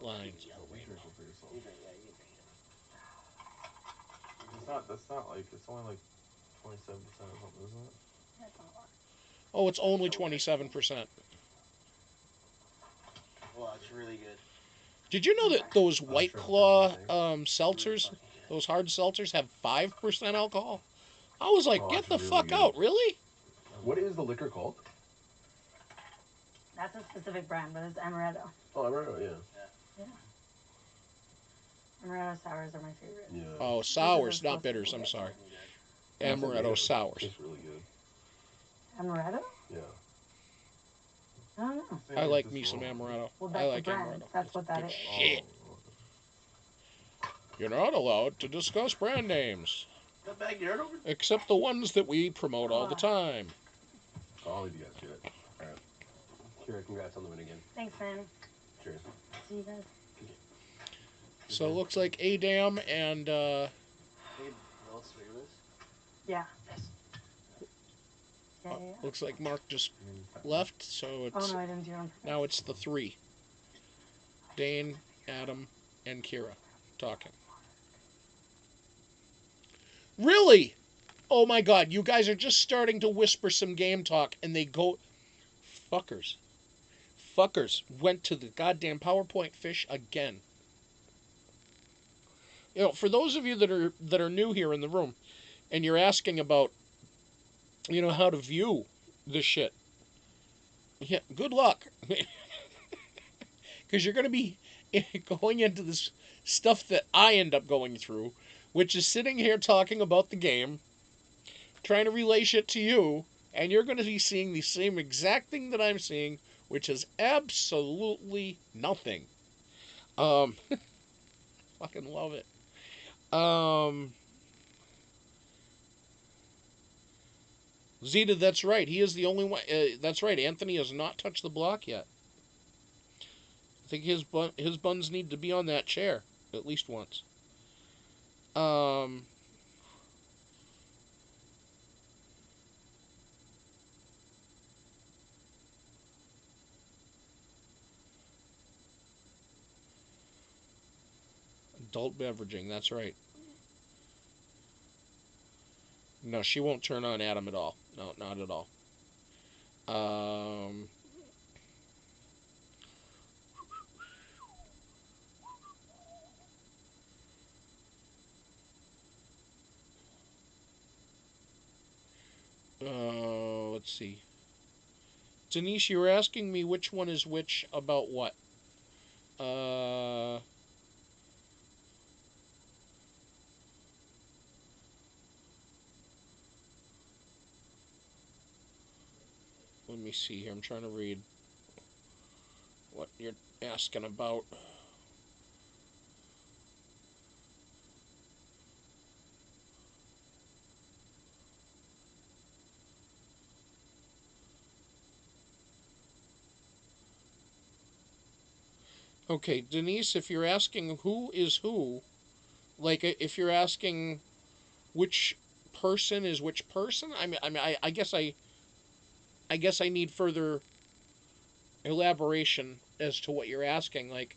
lines. Drink it for yourself. You drink, yeah, you can drink it. That's not like, it's only like 27% or something, isn't it? That's not a lot. Oh, it's only 27%. Well, it's really good. Did you know that those White sure. Claw seltzers, those hard seltzers, have 5% alcohol? I was like, Oh, get that's the really fuck good. out, really? What is the liquor called? That's a specific brand, but it's amaretto. Oh, I remember, yeah. Amaretto sours are my favorite. Yeah. Oh, sours, not bitters. I'm sorry. Amaretto sours. Tastes really good. Amaretto? Yeah. I don't know. I like me some amaretto. Well, I that's like the brand. amaretto. That's what that Good is. shit. You're not allowed to discuss brand names, The backyard over. except the ones that we promote all the time. I'll leave you guys to it. Alright. Kiera, congrats on the win again. Thanks, man. Cheers. See you guys. So it looks like Adam and Hey, Will Sweetless. Yeah. Yeah, yeah. looks like Mark just left. So Oh it's no, I didn't do it on purpose. now it's the three: Dane, Adam, and Kiera talking. Really? Oh my God! You guys are just starting to whisper some game talk, and they go, fuckers. Fuckers went to the goddamn PowerPoint fish again. You know, for those of you that are new here in the room, and you're asking about, you know, how to view this shit. Yeah, good luck, because you're going to be going into this stuff that I end up going through, which is sitting here talking about the game, trying to relay shit to you, and you're going to be seeing the same exact thing that I'm seeing, which is absolutely nothing. Fucking love it. Zeta, that's right. He is the only one. That's right. Anthony has not touched the block yet. I think his buns need to be on that chair at least once. Um, adult beveraging, that's right. No, she won't turn on Adam at all. No, not at all. Um, let's see. Denise, you were asking me which one is which about what? Uh, let me see here. I'm trying to read what you're asking about. Okay, Denise, if you're asking who is who, like if you're asking which person is which person, I guess I need further elaboration as to what you're asking. Like,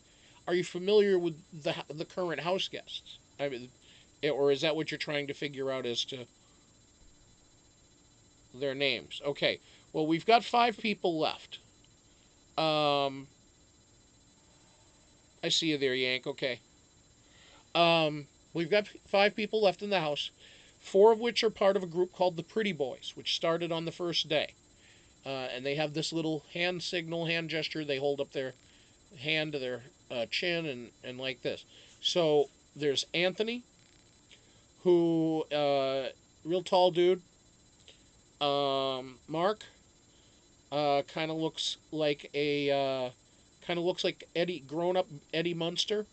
are you familiar with the current house guests? I mean, or is that what you're trying to figure out as to their names? Okay. Well, we've got 5 people left. I see you there, Yank. Okay. We've got 5 people left in the house, 4 of which are part of a group called the Pretty Boys, which started on the first day. And they have this little hand signal, hand gesture. They hold up their hand to their chin and like this. So there's Anthony, who, real tall dude. Mark, kind of looks like Eddie, grown up Eddie Munster.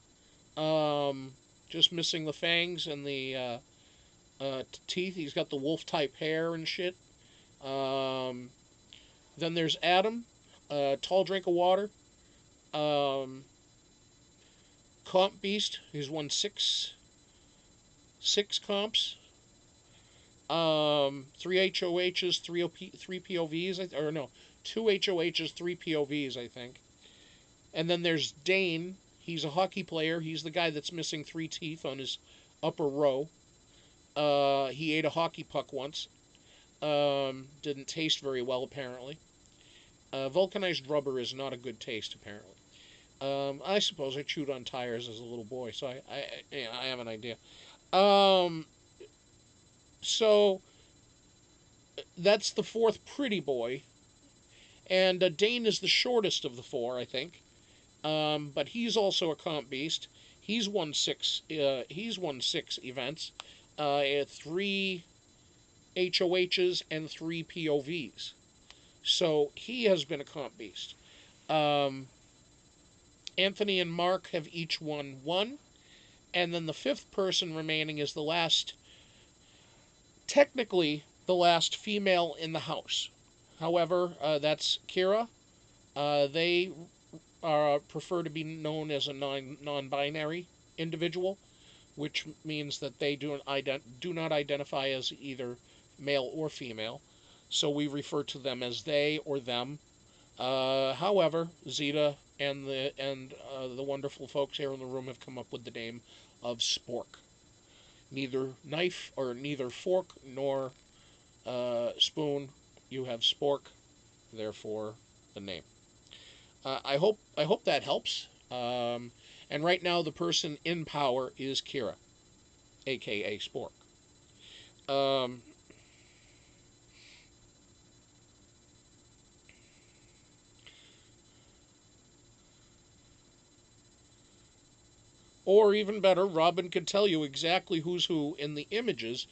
Um, just missing the fangs and the teeth. He's got the wolf type hair and shit. Um, then there's Adam, tall drink of water. Um, Comp Beast, who's won six comps. 3 HOHs, three POVs, or no, 2 HOHs, 3 POVs, I think. And then there's Dane. He's a hockey player. He's the guy that's missing 3 teeth on his upper row. He ate a hockey puck once. Didn't taste very well, apparently. Vulcanized rubber is not a good taste, apparently. I suppose I chewed on tires as a little boy, so I have an idea. Um, so that's the 4th pretty boy, and Dane is the shortest of the 4, I think. But he's also a comp beast. He's won 6. He's won 6 events, 3 HOHs and 3 POVs. So he has been a comp beast. Um, Anthony and Mark have each won 1. And then the 5th person remaining is technically, the last female in the house. However, that's Kiera. They prefer to be known as a non-binary individual, which means that they do not identify as either male or female. So we refer to them as they or them. However, Zeta and the wonderful folks here in the room have come up with the name of Spork. Neither knife or neither fork nor spoon. You have Spork, therefore the name. I hope that helps. And right now the person in power is Kiera, aka Spork. Um, or even better, Robin could tell you exactly who's who in the images,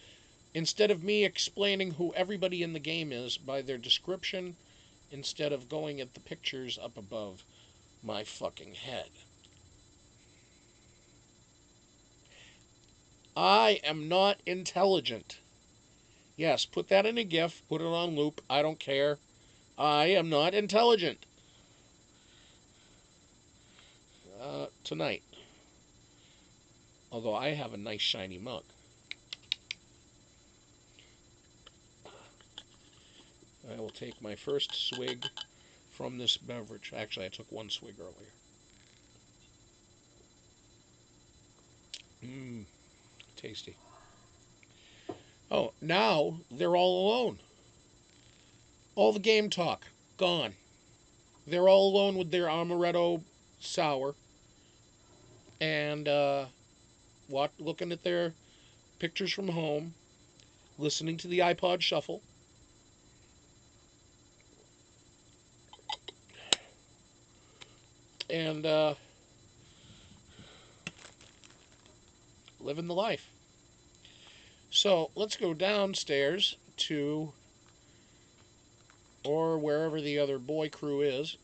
instead of me explaining who everybody in the game is by their description, instead of going at the pictures up above my fucking head. I am not intelligent. Yes, put that in a GIF, put it on loop, I don't care. I am not intelligent. Tonight. Although I have a nice shiny mug. I will take my first swig from this beverage. Actually, I took one swig earlier. Mmm, tasty. Oh, now they're all alone. All the game talk, gone. They're all alone with their amaretto sour and looking at their pictures from home, listening to the iPod shuffle. And living the life. So let's go downstairs to, or wherever the other boy crew is.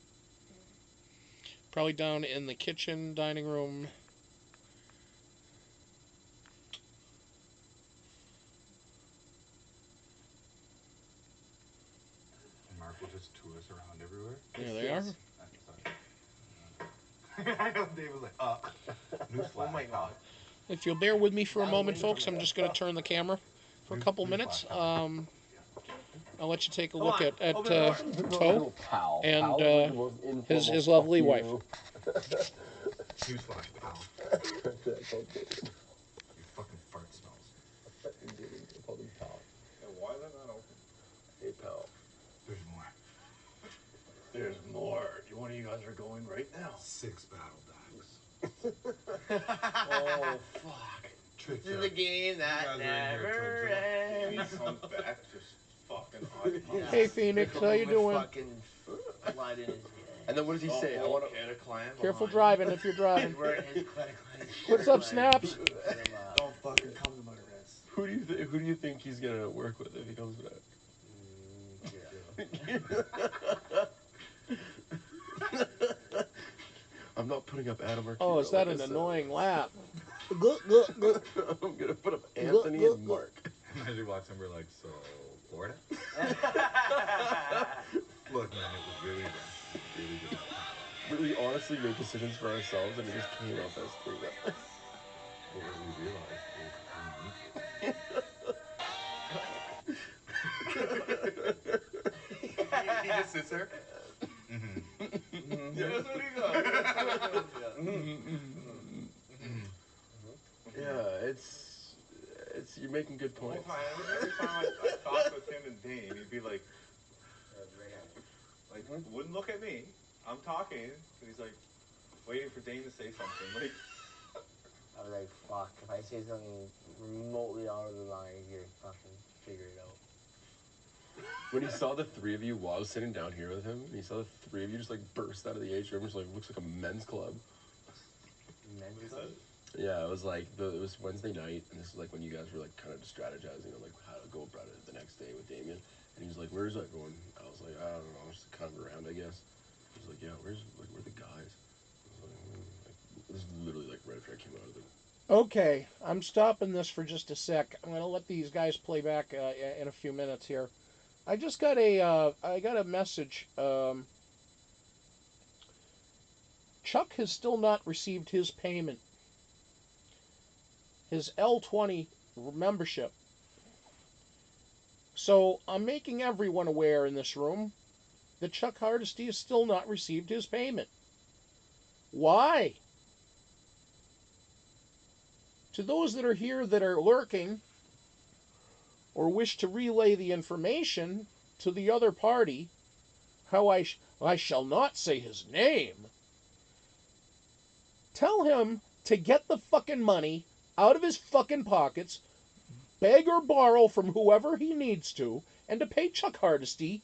Probably down in the kitchen, dining room. Mark will just tour us around everywhere. There they are. I know Dave was like, newsflash. Oh my god. If you'll bear with me for a moment, folks, I'm just going to turn the camera for a couple minutes. I'll let you take a look at Toe and his lovely wife. Newsflash, pal. You fucking fart smells. Why is that not open? Hey, pal. There's more. There's more. One of you guys are going right now. 6 battle dags. Oh, fuck. Trick This is a game that never ends. He comes back just fucking hot. Hey, Phoenix, how you doing? Fucking blood in his And then what does he say? I want to. Careful driving if you're driving. his What's up, Snaps? Don't fucking come to my rest. Who do you think he's gonna work with if he comes back? I'm not putting up Adam or Kiera. Oh, is that an annoying laugh? I'm gonna put up Anthony and Mark. As you watch him, we're like, so, Florida? Look, man, it was really good. Really good. We honestly make decisions for ourselves, and it just came up as 3 guys. What we realized He just sits there. Yeah, that's what he does. Yeah, it's you're making good points. Every time I talk with him and Dane, he'd be like, wouldn't look at me. I'm talking, and he's like, waiting for Dane to say something. Like, I was like, fuck, if I say something remotely out of the line, you're fucking figure it out. When he saw the 3 of you while I was sitting down here with him, and he saw the 3 of you just like burst out of the atrium, just like looks like a men's club. Men's club? Yeah, it was like it was Wednesday night, and this is like when you guys were like kind of just strategizing on like how to go about it the next day with Damien. And he was like, "Where's everyone?" I was like, "I don't know, just kind of around, I guess." He was like, "Yeah, where are the guys?" I was like, this is literally like right after I came out of the. Okay, I'm stopping this for just a sec. I'm gonna let these guys play back in a few minutes here. I just got a message. Chuck has still not received his payment. His L20 membership. So I'm making everyone aware in this room that Chuck Hardesty has still not received his payment. Why? To those that are here that are lurking or wish to relay the information to the other party, how I shall not say his name, tell him to get the fucking money out of his fucking pockets, beg or borrow from whoever he needs to, and to pay Chuck Hardesty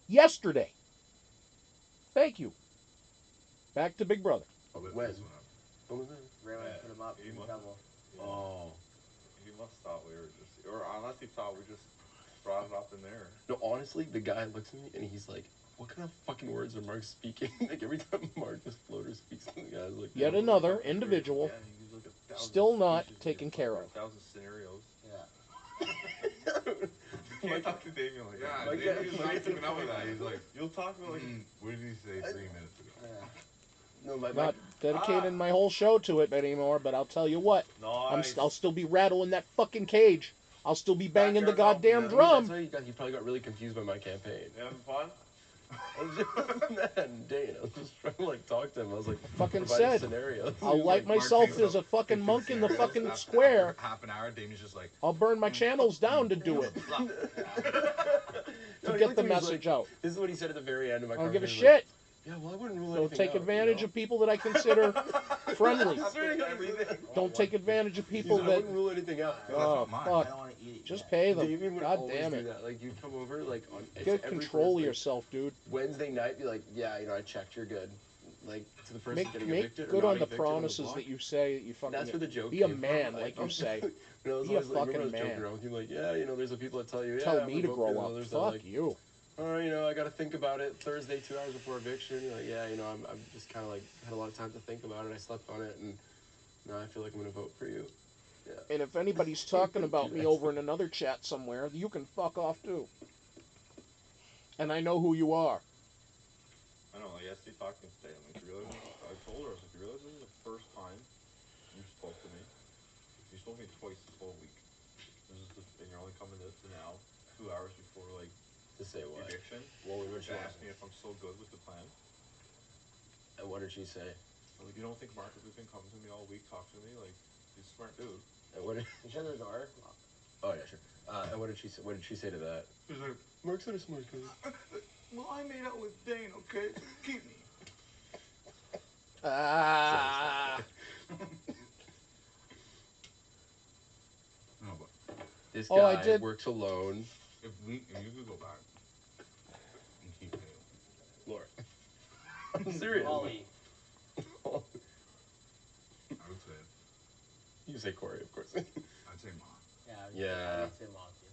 yesterday. Thank you. Back to Big Brother. I'll lift When? this one up. What was that? Right when I put him up, He must- double. Oh. he must thought we were just, or unless he thought we just brought it up in there. No, honestly, the guy looks at me and he's like, "What kind of fucking words are Mark speaking?" Like every time Mark, this floater, speaks to the guy's like, Yet another individual Yeah, he used like 1,000 still not speeches, taken care of. 1,000 scenarios. Yeah. You can't talk to Damien like that. David's not keeping up with that. He's like, You'll talk about like, what did he say 3 minutes ago? Yeah. No, my Not dedicating my whole show to it anymore, but I'll tell you what. Nice. I'll still be rattling that fucking cage. I'll still be banging the Backyard goddamn golf, drum. That's why you probably got really confused by my campaign. You having fun? I was just, man, Dane, I was just trying to like talk to him. I was like, Fucking providing said, scenarios. I'll He was light like, myself takes as a up fucking 50 monk in the scenarios. fucking After square. half an hour, Damien's just like, I'll burn my channels down to do it. No, To he get looked the at me, he was message like, out. This is what he said at the very end of my I don't give a conversation. shit. Yeah, well, I wouldn't rule Don't anything take out, advantage you of people that I consider friendly. everything. Don't take advantage of people I that. wouldn't rule anything out. Oh, I fuck. don't want to eat it. Just yet. pay them. Damien would God always damn do it. that. Like, you'd come over, like, on Get every control first, of yourself, dude. Wednesday night, be like, yeah, you know, I checked, you're good. Like, to the person Make getting evicted or good not on the evicted on promises block. that you say that you fucking. That's where the joke Be a came man, from. like you say. You know, I was Be a always like, remember I was fucking joking man. around with you, like, yeah, you know, there's the people that tell you, yeah, Tell I'm me to revoked, grow and up. others that Fuck are like, you. all right, you know, I got to think about it. Thursday, 2 hours before eviction. You're like, yeah, you know, I'm just kind of like had a lot of time to think about it. I slept on it, and now I feel like I'm gonna vote for you. Yeah. And if anybody's talking about me over in another chat somewhere, you can fuck off too. And I know who you are. I know, like, yesterday talking today, I'm like, you realize, I told her, I was like, you realize this is the first time you spoke to me? You spoke to me twice this whole week. And you're only coming to now, 2 hours before, like, To say what? eviction. Well, we were To ask me if I'm so good with the plan. And what did she say? I'm like, you don't think Mark has been coming to me all week, talking to me? Like, he's a smart dude. And what did? You shut the door. Oh yeah, sure. And what did she say? What did she say to that? He's like, Mark's not a smart guy. well, I made out with Dane, okay? So keep me. Ah. No, but This Oh, I guy did- works alone. if you could go back and keep me. Laura. I'm serious. Ollie. I would say, You say Cory, of course. I'd say Ma. Yeah. I would say Maki.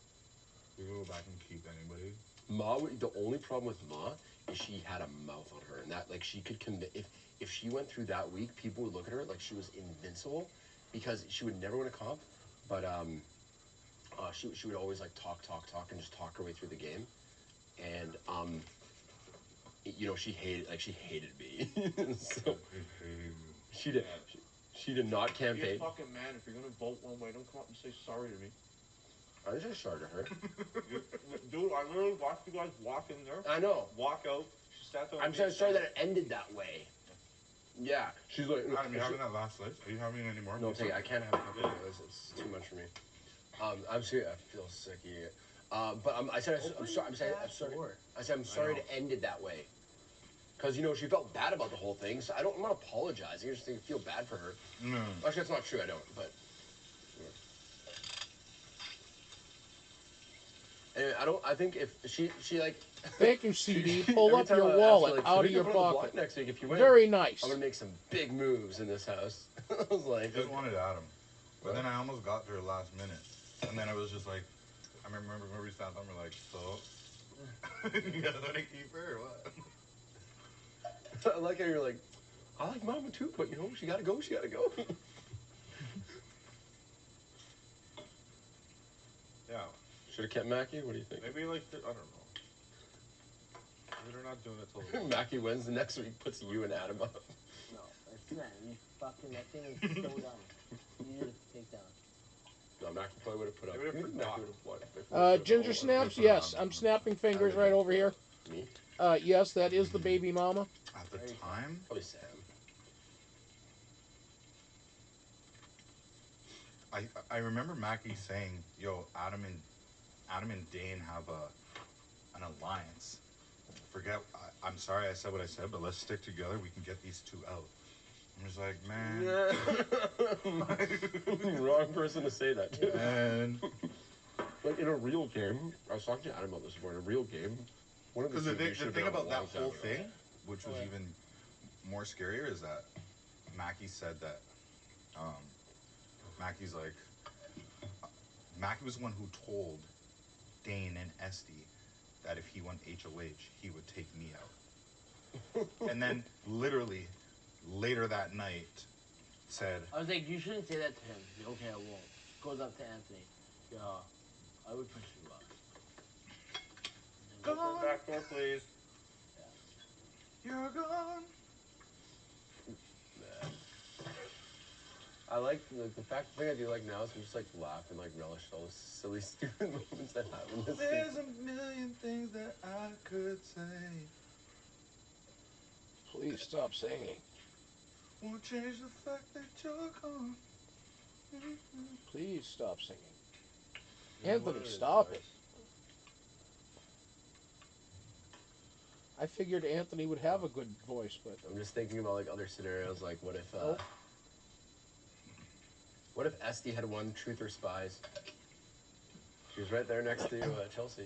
You could go back and keep anybody. Ma, the only problem with Ma is she had a mouth on her, and that like she could commit. If she went through that week, people would look at her like she was invincible, because she would never win a comp, but she would always like talk and just talk her way through the game, and you know, she hated me. So she did not be a campaign. fucking man. If you're gonna vote one way, don't come up and say sorry to me. I didn't say sorry to her. Dude, I literally watched you guys walk in there, I know. walk out. She sat there. I'm sorry that it ended that way. Yeah, she's like. Adam, you having that last slice? Are you having any more? No, take it. I can't have a couple of those. It's too much for me. I'm serious. I feel sick here. But I said I'm sorry. I'm sorry. I said I'm sorry to end it that way. Because, you know, she felt bad about the whole thing. So I'm not apologizing. I just think I feel bad for her. No. Actually, that's not true. I don't. But anyway, I think if she like. Thank you, CD. Pull Every up time your I ask her, wallet like, out so of who your you put on the block pocket. next week if you win? Very nice. I'm gonna make some big moves in this house. I was like, I just wanted Adam. But then I almost got there last minute. And then I was just like, I remember we sat down, we're like, so? You guys want to keep her or what? I like how you're like, I like Mama too, but you know, she gotta go. Yeah. Should have kept Maki. What do you think? Maybe like I don't know. Maybe they're not doing it till. Maki wins the next week, puts you and Adam up. No, it's not. You fucking, that thing is so dumb. You need to take down. No, Maki probably would have put up. Maybe they Maki forgot. would have Ginger snaps? Yes. I'm snapping fingers right over here. Me? Yes, that is the baby mama. At the time, Probably Sam. I remember Maki saying, yo, Adam and Dane have an alliance. I'm sorry I said what I said, but let's stick together. We can get these two out. I'm just like, man. Wrong person to say that to. And Like in a real game, I was talking to Adam about this before. In a real game, one of the because things the thing about that whole thing, which was even more scarier, is that Maki said that Maki's like, Maki was the one who told Dane and Esty that if he won HOH, he would take me out. And then literally later that night said, I was like, you shouldn't say that to him. He's like, okay, I won't. Goes up to Anthony. Yeah, I would push you up. Open back door, please. you're gone. I like the fact. The thing I do like now is we just like laugh and like relish all the silly, stupid moments that happen. This There's season. a million things that I could say. Please stop singing. Won't change the fact that you're gone. Please stop singing. Yeah, Anthony, what is stop this? it. I figured Anthony would have a good voice, but I'm just thinking about like other scenarios. Like, what if? Oh. What if Esty had won Truth or Spies? She was right there next to Chelsea.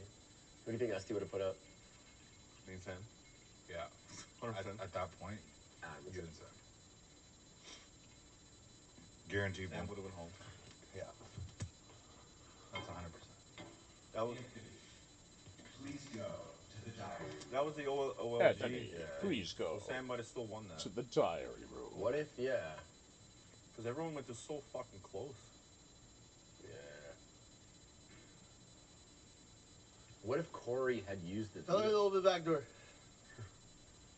What do you think Esty would have put up? Me and Sam. Yeah. 100%. At that point, I'm you and Sam. Guaranteed Sam one. would have been home. Yeah. That's 100%. That was. Please go to the diary. That was the OLG. Anthony, please go So Sam might have still won that. to the diary room. What if? Yeah. Because everyone went just so fucking close. Yeah. What if Cory had used the Tell me a veto? little bit back door.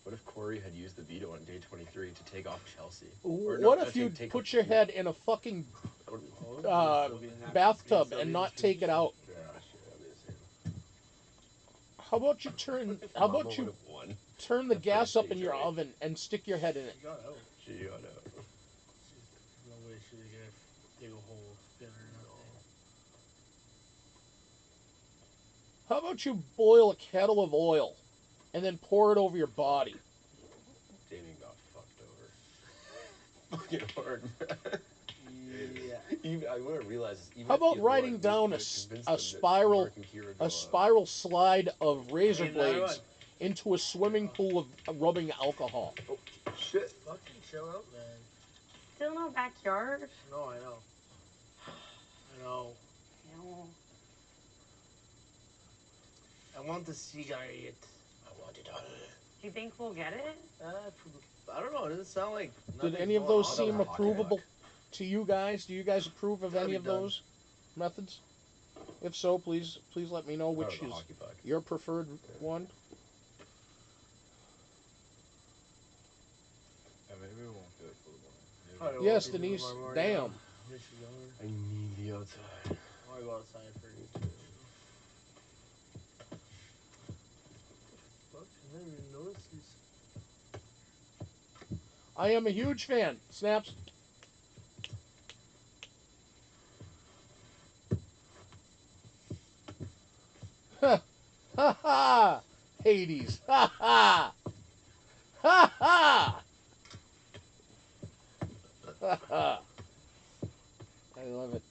What if Cory had used the veto on day 23 to take off Chelsea? What if you put your head in a fucking bathtub and not take it out? Yeah, shit, I'll be the same. How about you turn? How about you Won. turn the The gas first up in stage, your right? oven and stick your head in it? You got out. She got out. No way should they get dig a hole, spinner, nothing. How about you boil a kettle of oil and then pour it over your body? Damien got fucked over. Fucking hard, man. Yeah. Even, I want to realize this. Even How if he about had writing won, down we a, could s- convince a them that spiral Mark and Kiera go a up. spiral slide of razor Hey, another blades one. into a swimming pool of rubbing alcohol? Shit. Fucking chill out, man. Still no backyard. No, I know. I know. No. I want the cigarette. I want it all. Do you think we'll get it? I don't know. It doesn't sound like. Did nothing's any of going those on seem there. approvable to you guys? Do you guys approve of Gotta any be of done. those methods? If so, please let me know which the is hockey puck. your preferred one. Yeah, maybe we won't get it for the morning. Probably won't Yes, be till Denise. tomorrow morning, Damn. yeah. Miss you, Gunner. I need the outside. I want to go outside for you. Fuck, I didn't even notice these. I am a huge fan. Snaps. Ha ha ha! Hades. Ha ha! Ha ha! Ha ha! I love it.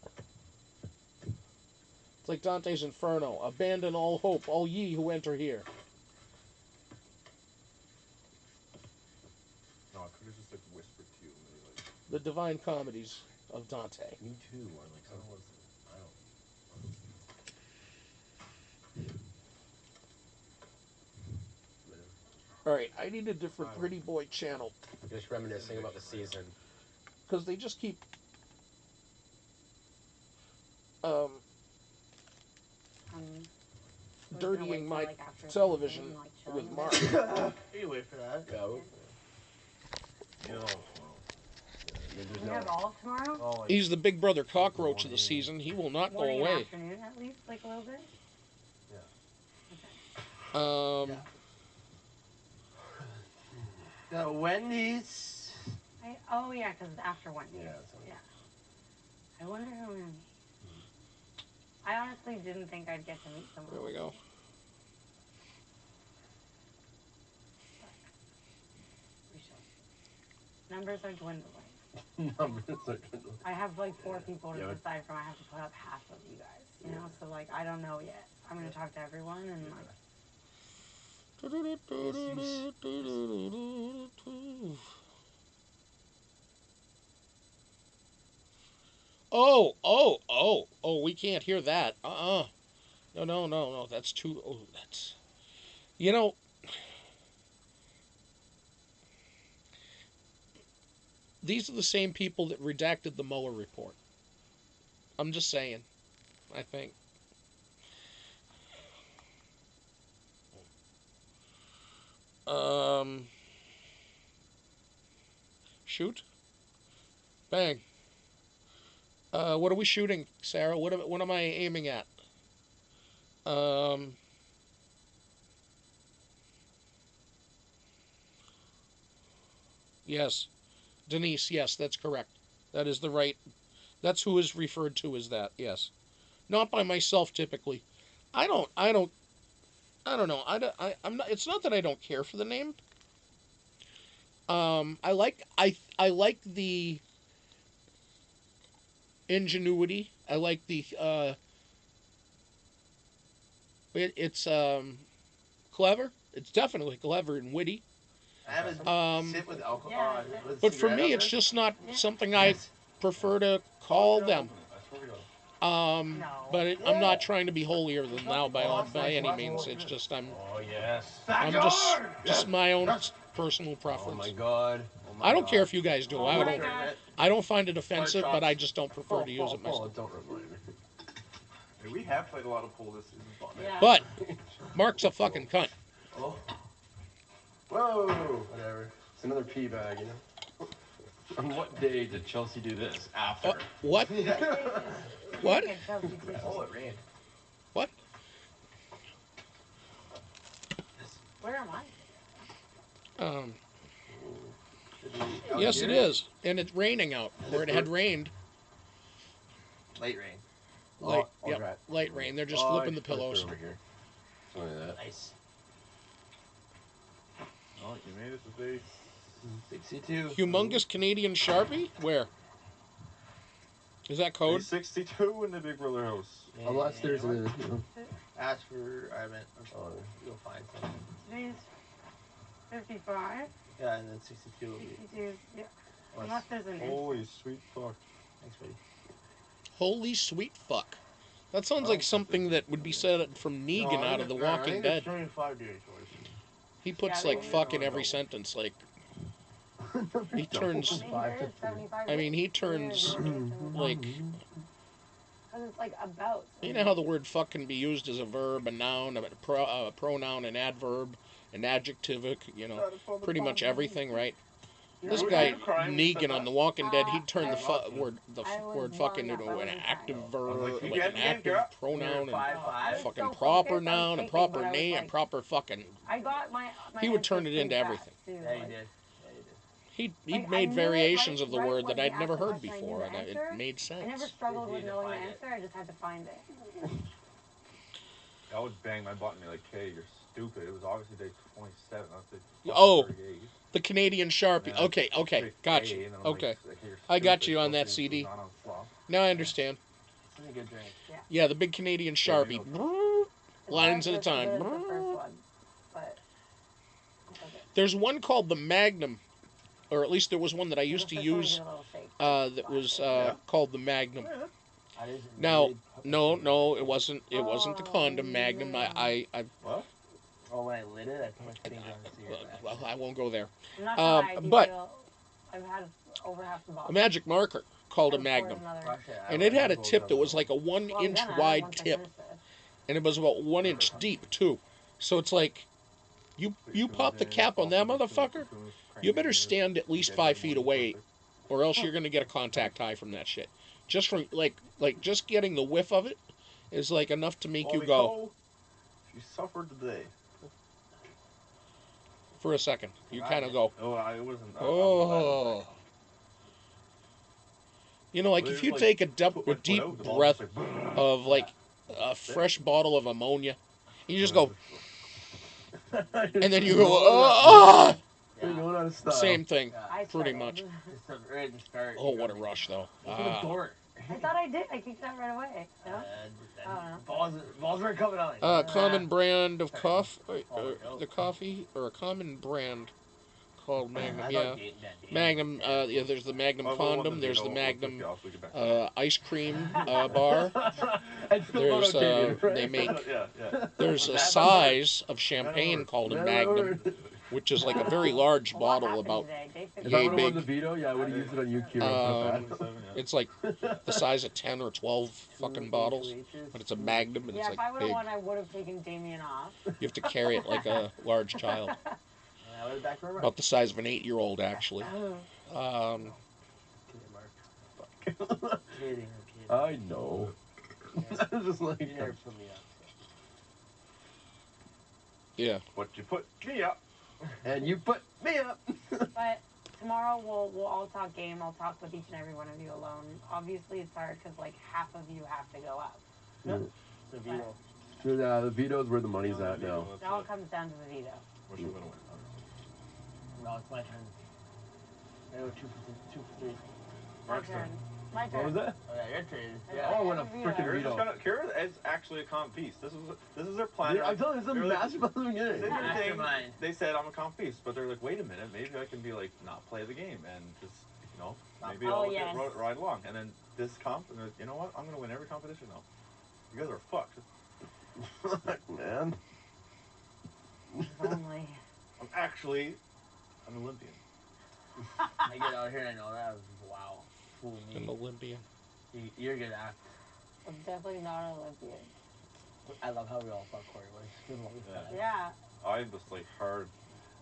It's like Dante's Inferno. Abandon all hope, all ye who enter here. No, I could have just like whispered to you and maybe like. The Divine Comedies of Dante. Me too, or like something. I don't. Alright, I need a different Pretty Boy channel. Just reminiscing about the season. Because they just keep Was gonna dirtying wait till, my like, after television something, like, chilling with a Mark. bit. You wait for that. Yeah, You know, We have all of tomorrow? well, like, He's the big brother cockroach of the season. He will not go Morning and away. afternoon, at least, like a little bit? Um, The Wendy's. Oh, yeah, because it's after Wednesday. Yeah, Yeah. I wonder who I'm going to meet. I honestly didn't think I'd get to meet someone. there we go. We shall see. Numbers are dwindling. Numbers are I have like 4 people to Yeah, but- decide from. I have to put up half of you guys, you know? So, like, I don't know yet. I'm going to talk to everyone and, like, Oh, we can't hear that. No, that's too, that's, you know, these are the same people that redacted the Mueller report. I'm just saying, I think. Shoot. Bang. What are we shooting, Sarah? What am I aiming at? Yes. Denise, yes, that's correct. That is the right. That's who is referred to as that, yes. Not by myself typically. I don't know. I'm not, it's not that I don't care for the name. I like the ingenuity. I like the it's clever. It's definitely clever and witty. Have a sip with alcohol. Yeah, with But for cigarette me, out it's there? just not something I Yes. prefer to call them. I swear to God. No. But I'm not trying to be holier than thou by any means. It's just I'm yes. I'm just my own personal preference. Oh my god. Oh my I don't god. care if you guys do. Oh I my don't. God. I don't find it offensive, but I just don't prefer to use it Oh, myself. don't remind me. Hey, we have played a lot of pool this season. Yeah. But Mark's a fucking cunt. Oh. Whoa. Whatever. It's another pee bag, you know. On what day did Chelsea do this? After. What? What? Okay, Chelsea too. Oh, it rained. What? Where am I? Yes, it is, and it's raining out. Where it had rained. Late rain. Light, Oh, yep, right. light rain. They're just Oh, flipping the I put it pillows. over here. Something like that. Nice. Oh, you made us a face. 62. Humongous Canadian Sharpie? Where? Is that code? 62 in the Big Brother house. Yeah, Unless there's a, you know. Ask for, I meant, you'll find something. Today's 55. Yeah, and then 62 will be. 62. Yeah. Unless there's an Holy sweet fuck. Thanks, buddy. Holy sweet fuck. That sounds like something that would be said from Negan out of The Walking Dead. 75 days worth. He puts Yeah, like they- fuck in every sentence. Like he turns. I mean, he turns like. Because it's like about. You know how the word fuck can be used as a verb, a noun, a pronoun, an adverb, an adjective. You know, pretty much everything, right? This guy Negan on The Walking Dead, he turned the word fuck into an active verb, like an active pronoun, and fucking proper noun, a proper name, and proper fucking. I got my He would turn it into everything. Too, Yeah, you like, did. He Like, I made knew it variations right- of the right word when that he I'd asked never the heard question, I knew before, the and it answer. made I never sense. struggled with Easy to knowing the find it. answer. I just had to find it. That would bang my butt and be like, hey, you're stupid. It was obviously day 27, not day Oh. 38. The Canadian Sharpie. And I Okay, okay, clicked got A, you. and then I'm Okay, like, hey, you're I got stupid. you on that Chelsea was CD. not on flop. Now I understand. It's a good drink. Yeah, the big Canadian Sharpie. Lines at a It's not time. as good as the first one, but it's okay. There's one called the Magnum, or at least there was one that I The used to first one use did a little shake. that was called the Magnum. That is Now, really no, it wasn't. It wasn't the condom Magnum. man. I Oh, when I lit it, I put my finger on the cigarette. well, I won't go there. I'm not gonna lie, I do but- feel I've had over half the A bottle. magic marker called a And of course Magnum, another- and it had a tip that was like a 1 Well, I'm inch gonna have it wide once I tip, finish this. and it was about 1 inch deep too. So it's like, you pop the cap on that motherfucker, you better stand at least 5 feet away, or else you're gonna get a contact high from that shit. Just from like just getting the whiff of it is like enough to make you go You suffered today. for a second. You kind of go, Oh, I wasn't. oh. You know, like Well, if it's you like, take a put my foot deep out, the ball breath just like, of like a fresh bottle of ammonia, you just go, and then you go, oh, You're going out of style. same thing, I pretty struggled. much. It's the, right at the start. Oh, what a rush though. Open the door. I thought I did. I kicked it out right away. No? Balls were coming on. Common brand of coffee, the coffee, or a common brand called Magnum. Yeah, Magnum. Yeah, there's the Magnum condom. There's the Magnum ice cream bar. There's they make. There's a size of champagne called a Magnum, which is like a very large bottle, about If I yay would have won the big. veto, yeah, I would have used it on you, Kiera. It's like the size of 10 or 12 fucking bottles, but it's a Magnum and Yeah, it's if I like would have big. won, I would have taken Damien off. You have to carry it like a large child, about the size of an 8-year-old actually. I know. Yeah. I was just like, You never put me up. Yeah. But you put me up. and you put me up. But tomorrow we'll all talk game. I'll talk with each and every one of you alone. Obviously, it's hard because like half of you have to go up. The veto. So the veto's where the money's at now. It all comes down to the veto. Which I'm gonna win. No, it's my turn. I go two for three. My Mark's turn. turn. My turn. What was that? Oh yeah, your turn. And Yeah. I Oh, what have a veto. freaking Kyra is actually a comp piece. This is their plan. I'm telling you, it's a They're like- massive from the beginning. They did a thing. Mastermind. They said I'm a comp piece, but they're like, wait a minute, maybe I can be like not play the game and just maybe Oh, I'll yes. ride along. And then this comp, and you know what? I'm gonna win every competition now. You guys are fucked. Fuck, man. If only. I'm actually an Olympian. I get out here and I know that was wow. Fool An me. Olympian. You're gonna act. I'm definitely not an Olympian. I love how we all thought Cory was for the longest Yeah. time. Yeah. I was like hard,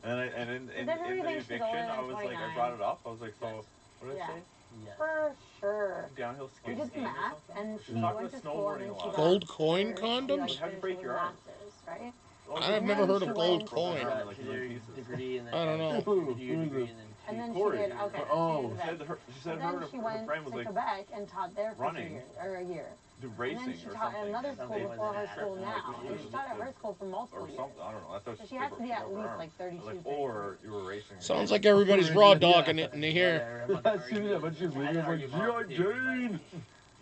and in everybody the thinks she's eviction, older than I was like, I 29. brought it up. I was like, so Yes. what did Yeah. I say? Yes. For sure. Downhill We skiing did skiing or math, something? and Or she talking went to about school, and then snowboarding a she lot. got Gold coin her- she, condoms? like, How'd you break finished your her arm? Masters, right? I've never then heard she of gold went- coin. Yeah. She did her degree and then I don't know. She did your degree and then And then Cory. she did, okay, Oh. she did She that. said her, she said But then her, she her went friend was to like, Quebec and taught there for running. 2 years, or a year. do And racing then she or taught at something. another school Something before her like that. school Like, now. she And was she taught at her school for multiple or years. something. I don't know. That's what So she has to be at least like I 32, was like, 33. or you were racing. Sounds like everybody's raw dogging it in here. As soon as but she's leaving, it's like, G.I. Jane!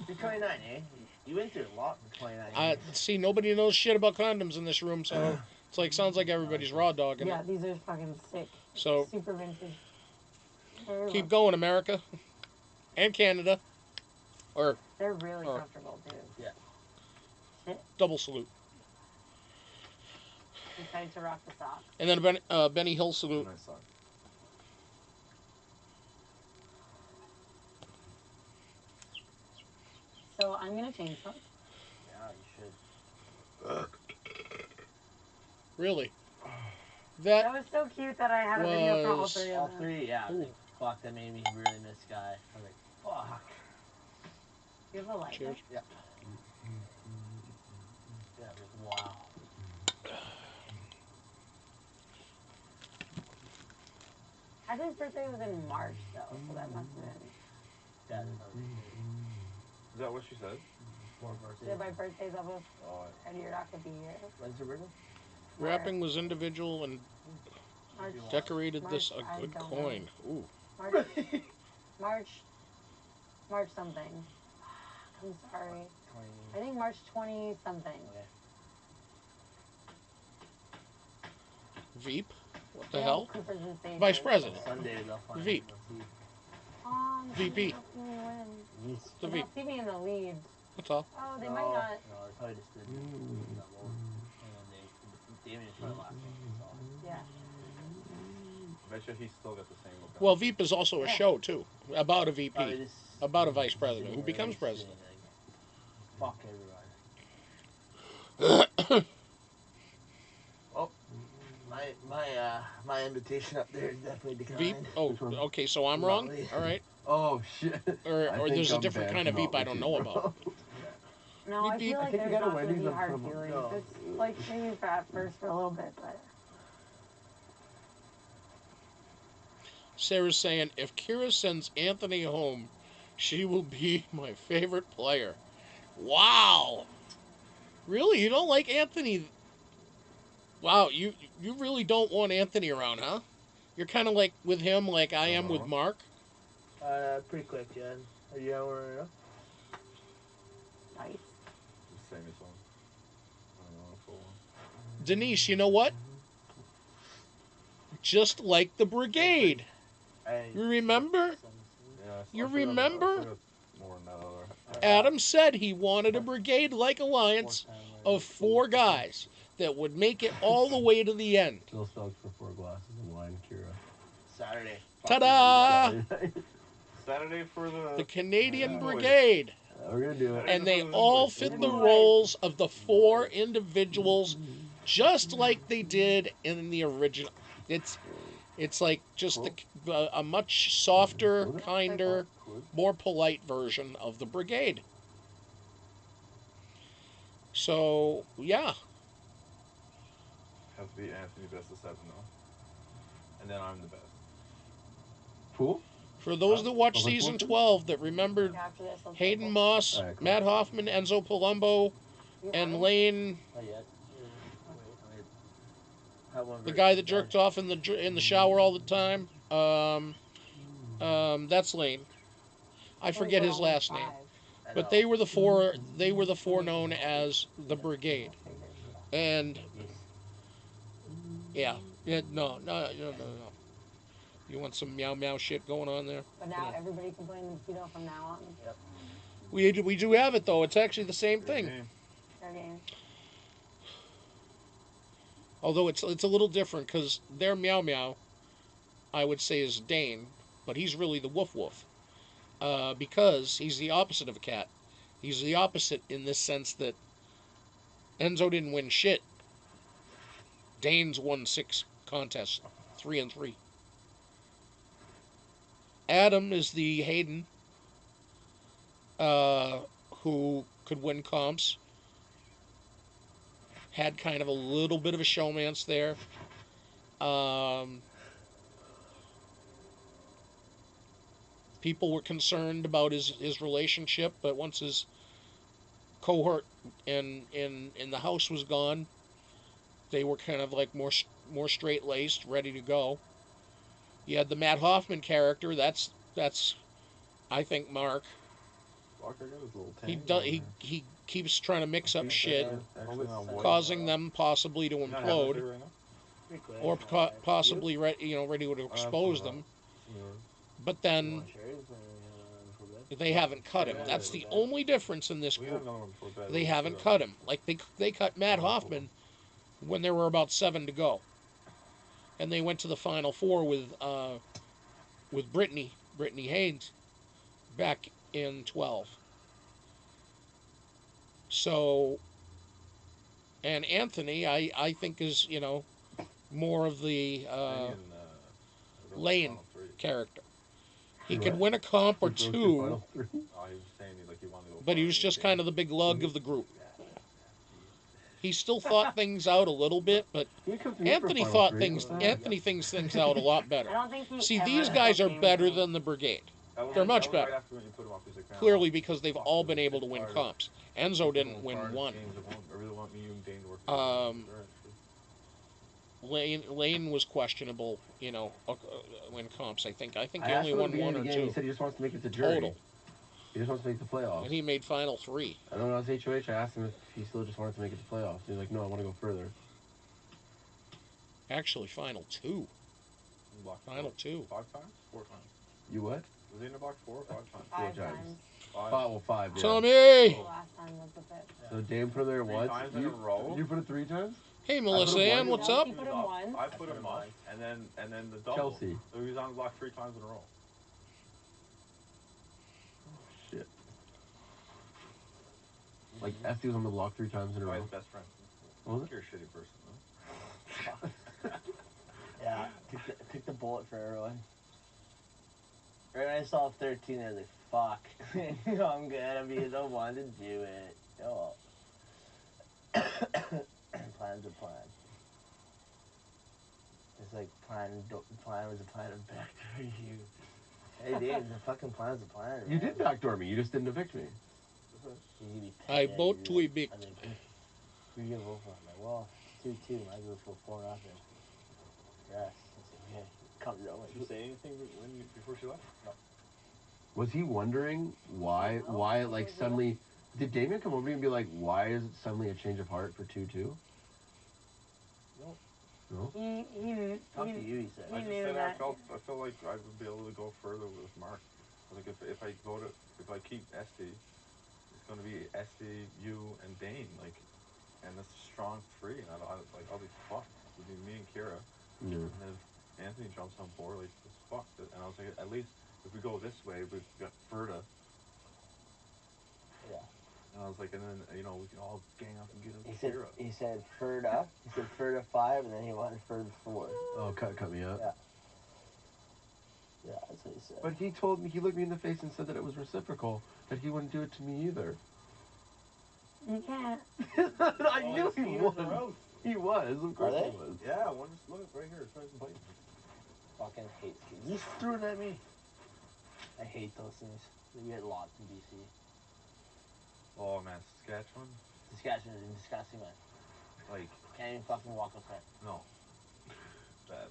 You're 29, eh? You went through a lot for 29. See, nobody knows shit about condoms in this room, so it's like sounds like everybody's raw dogging Yeah, it. these are fucking sick. So Super vintage. Very keep well. going, America and Canada, or They're really or- comfortable too. Yeah. Shit. double salute, Excited to rock the socks. and then Benny Hill salute. Nice song. So I'm gonna change them. Yeah, you should. Really, That that was so cute that I had a video for all was- three All of them. three, yeah. Ooh. Like, fuck, that made me really miss Guy. I was like, fuck. You have a lighter? cheers. Yeah. Yeah, like, wow. Hadley's birthday was in March though, so that must have been. Yeah, Is that what she said? more birthday. Yeah, my birthday's almost, Oh, and you're not gonna be here. When's your birthday? Wrapping was individual and March, decorated this March, a I good don't coin. Ooh, March something. I'm sorry. 20. I think March 20 something. Okay. Veep. What the No, hell? Cooper's and Sages. Vice President. Sunday, they'll find Veep. Let's see. VP. Help me win. The They'll Veep. see me in the lead. That's all. Oh, they no, might not. No, they probably just did that lower. And then Damien's probably last one. So. Yeah. I bet you he's still got the same look. Well, Veep is also a show too about a Probably VP, just about a vice president sitting who there, becomes like, president. sitting, like, fuck everyone. Oh, my invitation up there is definitely Veep. declined. Oh, Which one? okay. So I'm wrong. All right. Oh, shit. Or I or think there's a I'm different banned kind of from Veep I don't know Outreach, about. No, I Veep, feel I like think you there's got a not going to Wendy's be on hard some- feelings. no. It's like maybe for at first for a little bit, but Sarah's saying if Kiera sends Anthony home, she will be my favorite player. Wow. Really? You don't like Anthony? Wow, you really don't want Anthony around, huh? You're kind of like with him like I am with Mark. Pretty quick, yeah. Are you over? nice. Just sing a song. I don't know, full one. Denise, you know what? Just like the brigade. You remember? Yeah, You I still got- remember? I still got more than that other. Adam said he wanted a brigade-like alliance of 4 guys that would make it all the way to the end. Still stoked for 4 glasses of wine, Kyra. Saturday. Ta-da! Saturday for the The Canadian Yeah. Brigade. We're gonna do it. And they all fit the roles of the 4 individuals just like they did in the original. It's like just a much softer, kinder, more polite version of the brigade. So yeah, Has to be Anthony best of 7 though, and then I'm the best. Cool. for those that watched let's season listen. 12 that remembered After this, let's Hayden go. Moss, All right, cool. Matt Hoffman, Enzo Palumbo, You and haven't? Lane, Not yet. Wait. Have one the very guy quick that then. jerked off in the shower all the time. That's Lane. I forget his last name. I But know. they were the four. They were the four known as the Brigade. And Yes. yeah, no. You want some meow meow shit going on there? But now everybody can play Mosquito from now on. Yep. We do have it though. It's actually the same thing. Game. Their game. Although it's a little different because their meow meow, I would say, is Dane, but he's really the woof woof. Because he's the opposite of a cat. He's the opposite in this sense that Enzo didn't win shit. Dane's won 6 contests, 3-3. Adam is the Hayden, who could win comps. Had kind of a little bit of a showmance there. People were concerned about his relationship, but once his cohort in the house was gone, they were kind of like more straight laced, ready to go. You had the Matt Hoffman character. That's I think Mark. Walker got his little He tang does going he keeps trying to mix up there. shit, Actually not white. causing them possibly to You not have that implode, shit right now? Pretty quick. or possibly ready to expose them. But then they haven't cut him. That's the only difference in this We have group. another one before bed. They haven't cut him. Like they cut Matt Hoffman when there were about 7 to go, and they went to the final 4 with Brittany Haynes back in 12. So, and Anthony, I think is more of the Lane character. He could win a comp or 2, Oh, he was saying he wanted to go but he far. was just kind of the big lug of the group. He still thought things out a little bit, but Anthony thinks things out a lot I better. don't think he See, ever these guys are took better games. than the Brigade. That was- They're that much was better. Right after when you put him off, he's like, "Man, Clearly, I'm because they've fuck all this, been able to I'm win tired of comps. Enzo people didn't going win far in one. games. I really want you and Dane to work Um, together." Lane was questionable, win comps. I think he I asked only him at won the beginning 1 of or the game. 2 He said he just wants to make it to jury. total, He just wants to make the playoffs. and he made final 3. I don't know. As HOH, I asked him if he still just wanted to make it to playoffs. He's like, no, I want to go further. Actually, final 2. Block Final 2. 5 times? 4 times? You what? Was he in the box 4 or 5 times? 5 times. times. 5. Well, 5. Yeah. Tommy! The last time was the 5th. So Dame put it there 3 once. times in a row? You put it 3 times? Hey, Melissa him Ann, once. what's No, up? he put him once. I put him once, and then the double. Chelsea. So he was on the block 3 times in a row. Shit. Like, Esty was on the block 3 times in a Probably row. his best friend. Was it? You're a shitty person, though. Yeah, took the bullet for everyone. Right when I saw 13, I was like, fuck. I'm good. I mean, I don't want to do it. Oh. Plan's a plan. It's like plan was a plan of backdoor you. Hey, dude, the fucking plan's a plan, man. You did backdoor me. You just didn't evict me. You be I petty, vote you to really- evict. I mean, who you gonna vote for? I'm like, well, 2-2. Might as well go 4-0. Yes. I said, yeah. Comes over. Did you say anything before she left? No. Was he wondering why like, suddenly... Did Damien come over to you and be like, why is it suddenly a change of heart for 2-2? No. No? Talk to you, he said. I He just knew said that. I felt like I would be able to go further with Mark. I was like, if I keep Esty, it's going to be Esty, you, and Dane, like, and that's a strong 3, and I'll be fucked. It'll be me and Kiera, Yeah. and then if Anthony jumps on board, like, it's fucked. And I was like, at least if we go this way, we've got Ferda. Yeah. And I was like, and then we can all gang up and get him. He said Ferda. He said Ferda 5, and then he wanted Ferda 4. Oh, cut me up. Yeah. Yeah, that's what he said. But he looked me in the face and said that it was reciprocal, that he wouldn't do it to me either. You can't. I knew he was. He was, of course they? he was. Yeah, one just look right here. It's nice and biting. Fucking hate skis. You just threw it at me. I hate those things. We get lots in BC. Oh man, Saskatchewan. Saskatchewan is disgusting, man. Like, Can't even fucking walk outside. no. Bad.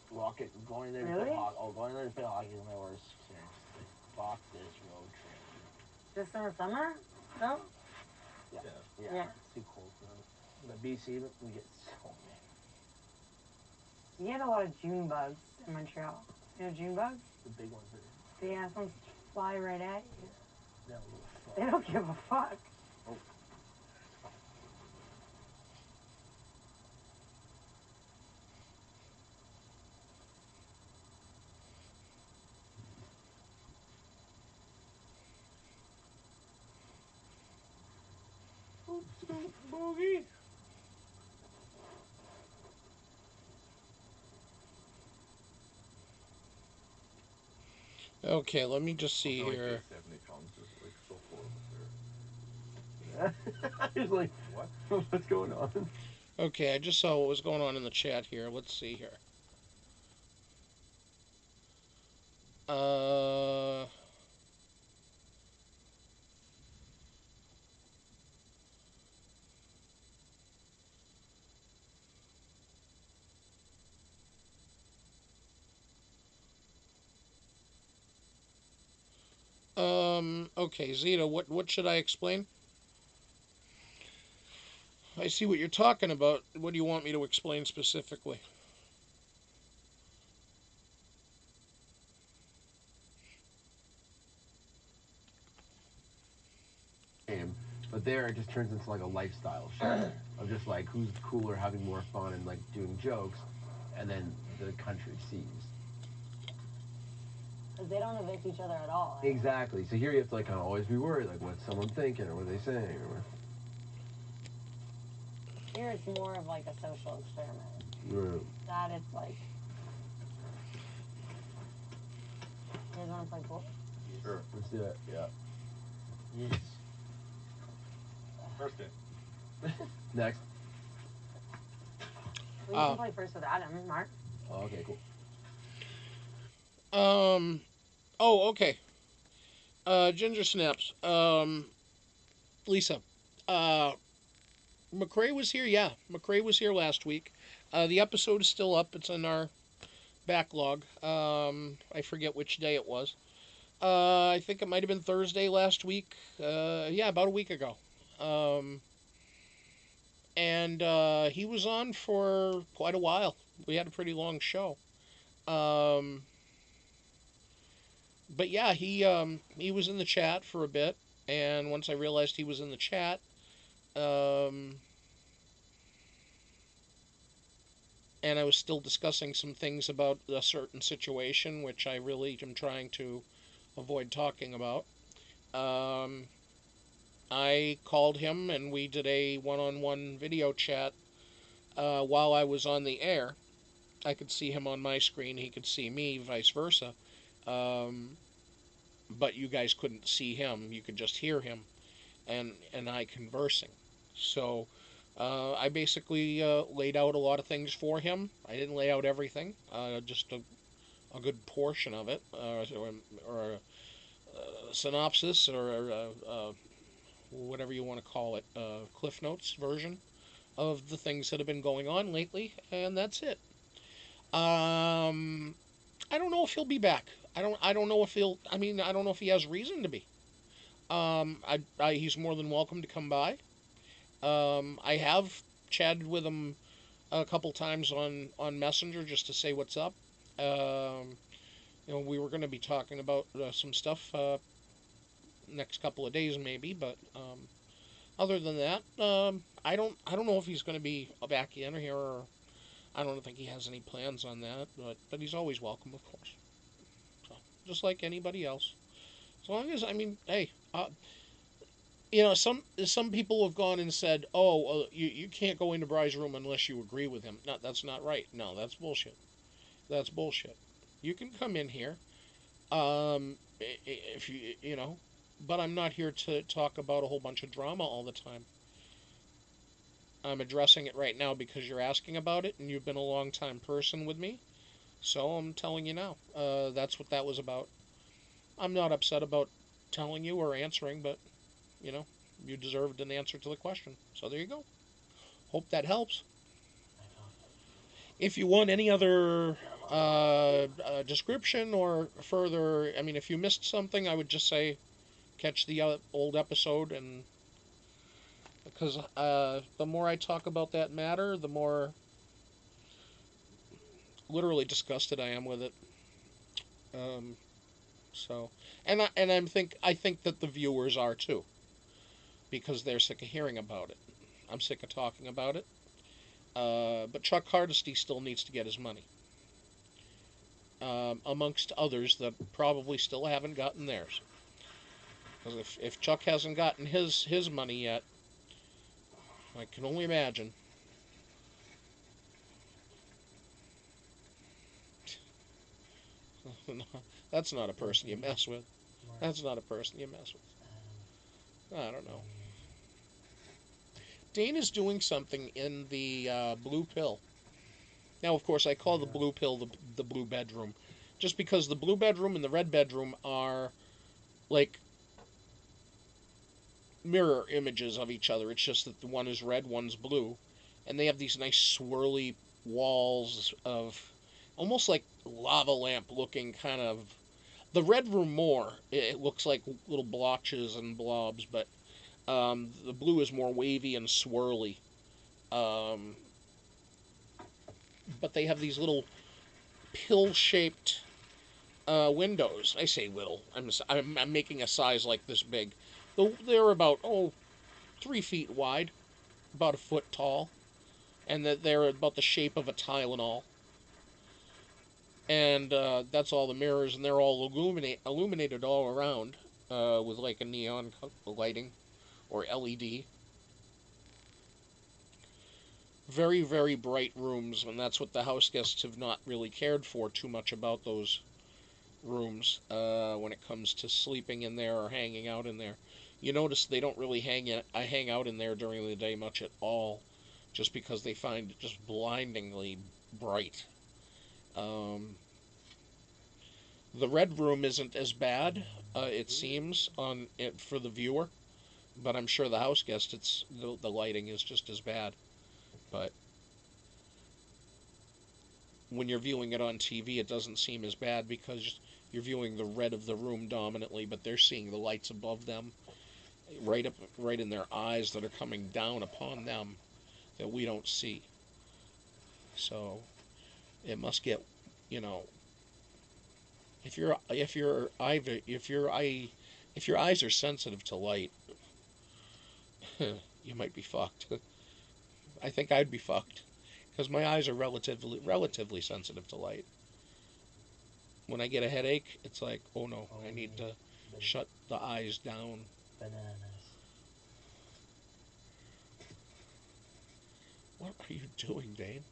Going there to Really? play hockey. Oh, going there to play hockey is my worst experience. Like, fuck this road trip. Just in the summer? No? Yeah. Yeah. Yeah. It's too cold for them. But BC, we get so many. We get a lot of June bugs in Montreal. You know June bugs? The big ones are. Yeah, some fly right at you. No, little fuck. They don't give a fuck. Boogie. Okay, let me just see Like, here. 70 pounds is like so full of there. He's like, What? what's going on? Okay, I just saw what was going on in the chat here. Let's see here. Uh, okay, Zeta, what should I explain? I see what you're talking about. What do you want me to explain specifically? But there it just turns into like a lifestyle show of just like who's cooler, having more fun, and like doing jokes, and then the country sees. Because they don't evict each other at all. Exactly. So here you have to like kind of always be worried, like what's someone thinking or what are they saying or. Here it's more of like a social experiment. Right. That it's like. You guys want to play pool? Sure. Let's do it. Yeah. Yes. First game. Next. Well, you can play first with Adam, Mark. Oh, okay, cool. Oh, okay. Ginger Snaps. Lisa. McCrae was here, yeah. McCrae was here last week. The episode is still up. It's in our backlog. I forget which day it was. I think it might have been Thursday last week. Yeah, about a week ago. And he was on for quite a while. We had a pretty long show. But yeah, he was in the chat for a bit, and once I realized he was in the chat, and I was still discussing some things about a certain situation, which I really am trying to avoid talking about. I called him, and we did a one-on-one video chat while I was on the air. I could see him on my screen, he could see me, vice versa. But you guys couldn't see him. You could just hear him and I conversing. So I basically laid out a lot of things for him. I didn't lay out everything, just a good portion of it, or a synopsis, or whatever you want to call it, Cliff Notes version of the things that have been going on lately, and that's it. I don't know if he'll be back. I don't know if he'll. I mean, I don't know if he has reason to be. He's more than welcome to come by. I have chatted with him a couple times on Messenger just to say what's up. We were going to be talking about some stuff next couple of days maybe, but other than that, I don't know if he's going to be back in here, or I don't think he has any plans on that. But he's always welcome, of course. So, just like anybody else, as long as hey. Some people have gone and said, "Oh, well, you can't go into Bry's room unless you agree with him." No, that's not right. No, that's bullshit. That's bullshit. You can come in here, if but I'm not here to talk about a whole bunch of drama all the time. I'm addressing it right now because you're asking about it, and you've been a long-time person with me. So I'm telling you now. That's what that was about. I'm not upset about telling you or answering, but, you know, you deserved an answer to the question. So there you go. Hope that helps. If you want any other description or further, I mean, if you missed something, I would just say catch the old episode, and because the more I talk about that matter, the more literally disgusted I am with it. So, I think that the viewers are too, because they're sick of hearing about it. I'm sick of talking about it. But Chuck Hardesty still needs to get his money. Amongst others that probably still haven't gotten theirs. Because if Chuck hasn't gotten his money yet, I can only imagine. That's not a person you mess with. That's not a person you mess with. I don't know. Dane is doing something in the blue pill. Now, of course, I call the blue pill the blue bedroom, just because the blue bedroom and the red bedroom are like mirror images of each other. It's just that the one is red, one's blue, and they have these nice swirly walls of almost like lava lamp looking kind of. The red room more, it looks like little blotches and blobs, but the blue is more wavy and swirly. But they have these little pill-shaped windows. I say little. I'm making a size like this big. They're about 3 feet wide, about a foot tall, and that they're about the shape of a Tylenol. And that's all the mirrors, and they're all illuminated all around with like a neon lighting or LED. Very, very bright rooms, and that's what the house guests have not really cared for too much about those rooms when it comes to sleeping in there or hanging out in there. You notice they don't really hang out in there during the day much at all, just because they find it just blindingly bright. The red room isn't as bad, it seems, for the viewer, but I'm sure the house guest, the lighting is just as bad. But when you're viewing it on TV, it doesn't seem as bad because you're viewing the red of the room dominantly, but they're seeing the lights above them, right in their eyes that are coming down upon them that we don't see. So it must get, if your eyes are sensitive to light, you might be fucked. I think I'd be fucked because my eyes are relatively sensitive to light. When I get a headache, it's like, oh no, I need to shut the eyes down. Bananas. What are you doing, Dane?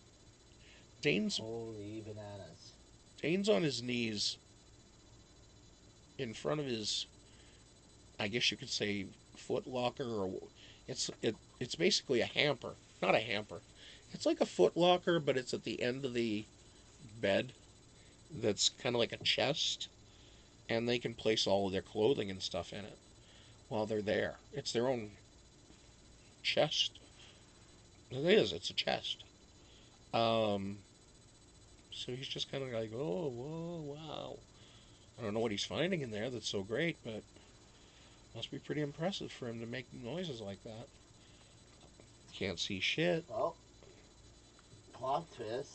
Dane's Holy bananas. Dane's on his knees in front of his, I guess you could say, foot locker, or it's basically a hamper. Not a hamper. It's like a foot locker, but it's at the end of the bed. That's kind of like a chest, and they can place all of their clothing and stuff in it while they're there. It's their own chest. It is. It's a chest. So he's just kind of like, oh, whoa, wow. I don't know what he's finding in there that's so great, but must be pretty impressive for him to make noises like that. Can't see shit. Well, plot twist.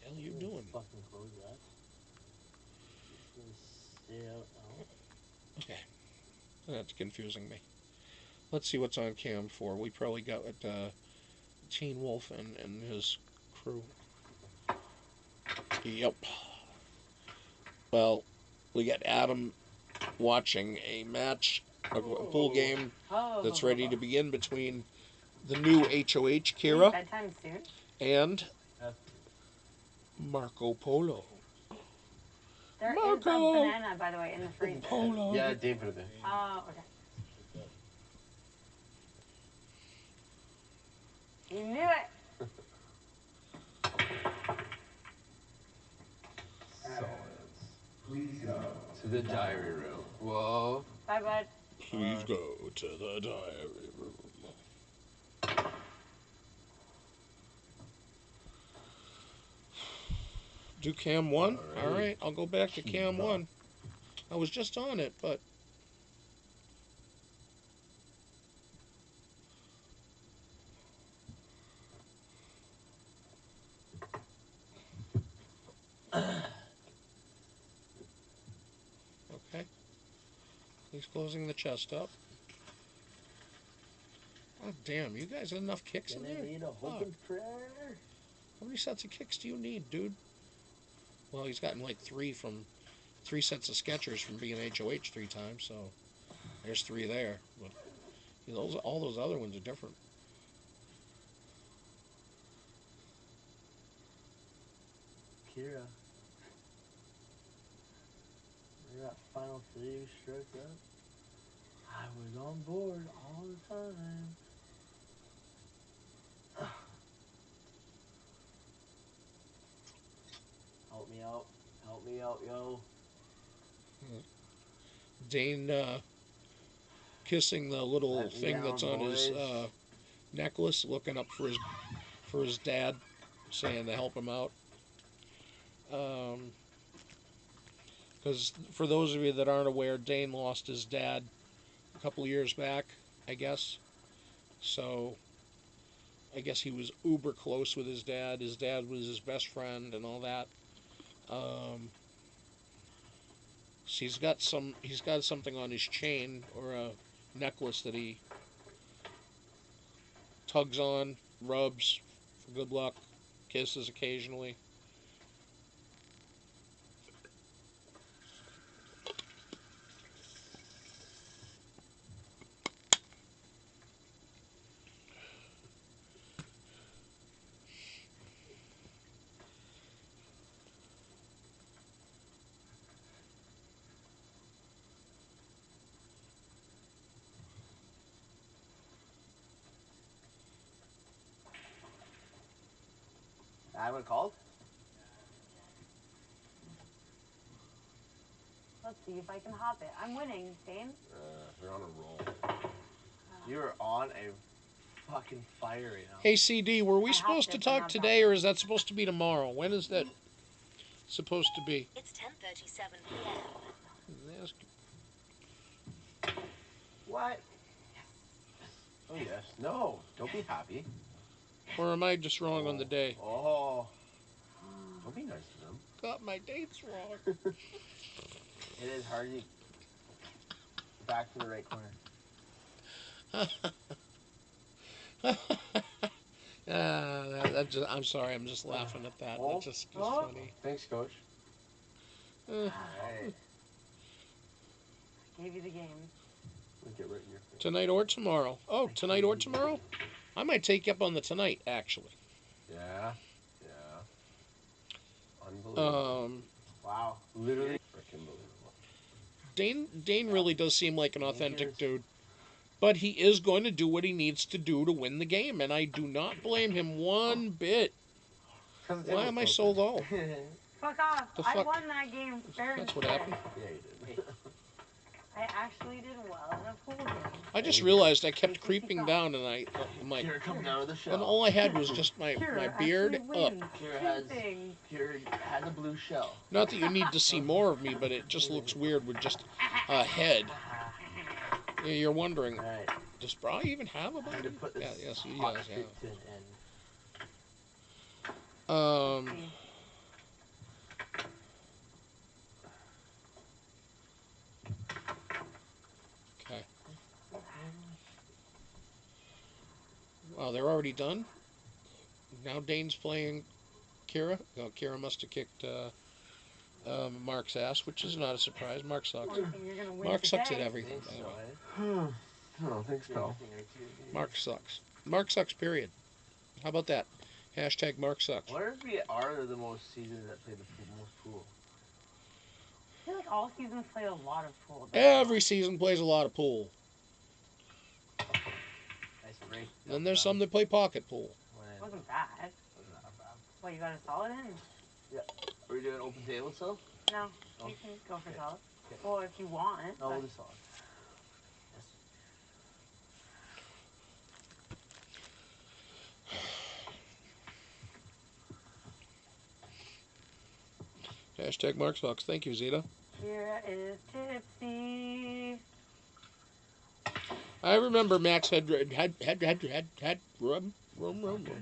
What the hell are you doing? Fucking close that. Stay out now. Okay. That's confusing me. Let's see what's on cam for. We probably got Teen Wolf and his crew. Yep. Well, we got Adam watching a match, a full game that's ready to begin between the new HOH Kiera Bedtime soon? and Marco Polo. There is a Marco! banana, by the way, in the freezer. Polo. Yeah, Dave put it there. Oh, okay. You knew it. Please go to the diary room. Whoa. Bye, bud. Please go to the diary room. Do cam 1? All right, I'll go back to cam 1. I was just on it, but... Okay. He's closing the chest up. Oh, damn, you guys have enough kicks in there? Need a hope and prayer. How many sets of kicks do you need, dude? Well, he's gotten like 3 sets of Skechers from being HOH 3 times, so there's 3 there. But you know, all those other ones are different. Kiera. Remember that final 3 you struck up? I was on board all the time. Help me out. Help me out, yo. Dane kissing the little Let me thing down, that's on his boys. necklace, looking up for his dad, saying to help him out. Because for those of you that aren't aware, Dane lost his dad a couple of years back, I guess. So I guess he was uber close with his dad. His dad was his best friend and all that. So he's got something on his chain or a necklace that he tugs on, rubs for good luck, kisses occasionally. I haven't called? Let's see if I can hop it. I'm winning, Dane. You're on a roll. You're on a fucking fire right now. Hey CD, were we I supposed to hopped it, but talk not today, that. or is that supposed to be tomorrow? When is that supposed to be? It's 10:37 p.m. What? Oh yes. No. Don't be happy. Or am I just wrong on the day? Oh. Don't be nice to them. Got my dates wrong. It is hard to... Back to the right corner. I'm sorry, I'm just laughing at that. Oh. That's just funny. Thanks, Coach. Alright. Gave you the game. We'll get right in your face. Tonight or tomorrow? Oh, tonight or tomorrow? I might take you up on the tonight, actually. Yeah. Yeah. Unbelievable. Wow. Literally freaking unbelievable. Dane really does seem like an authentic dude. But he is going to do what he needs to do to win the game, and I do not blame him one bit. Why am I so low? Fuck off. The I fuck? won that game fair and That's what square. happened. Yeah, you did. I actually did well in a pool game. I just realized I kept creeping down, and I'm like, Kiera, come down to the and shell. all I had was just my Kiera beard actually up. wins Kiera two has... things. Kiera had the blue shell. Not that you need to see more of me, but it just looks weird with just a head. Yeah, you're wondering, Alright. does Bra even have a I had body? to put this Yeah, yes, he hot does, shit yeah. to an end. Okay. Wow, they're already done? Now Dane's playing Kiera. Oh, Kiera must have kicked Mark's ass, which is not a surprise. Mark sucks. Only thing you're gonna win Mark sucks at today. everything, by the way. Oh, thanks, pal. Mark sucks. Mark sucks, period. How about that? Hashtag Mark sucks. What if we are the most seasons that play the most pool? I feel like all seasons play a lot of pool. Every season plays a lot of pool. Nice Break Then there's down. some that play pocket pool. When It wasn't bad. wasn't that bad. What, you got a solid in? Are we doing open table still? No, Oh. you can go for Okay. solid. Okay. Well, if you want. No, but- we'll do solid. Yes. Hashtag Mark Fox. Thank you, Zeta. Kiera is tipsy. I remember Max had rum. Okay.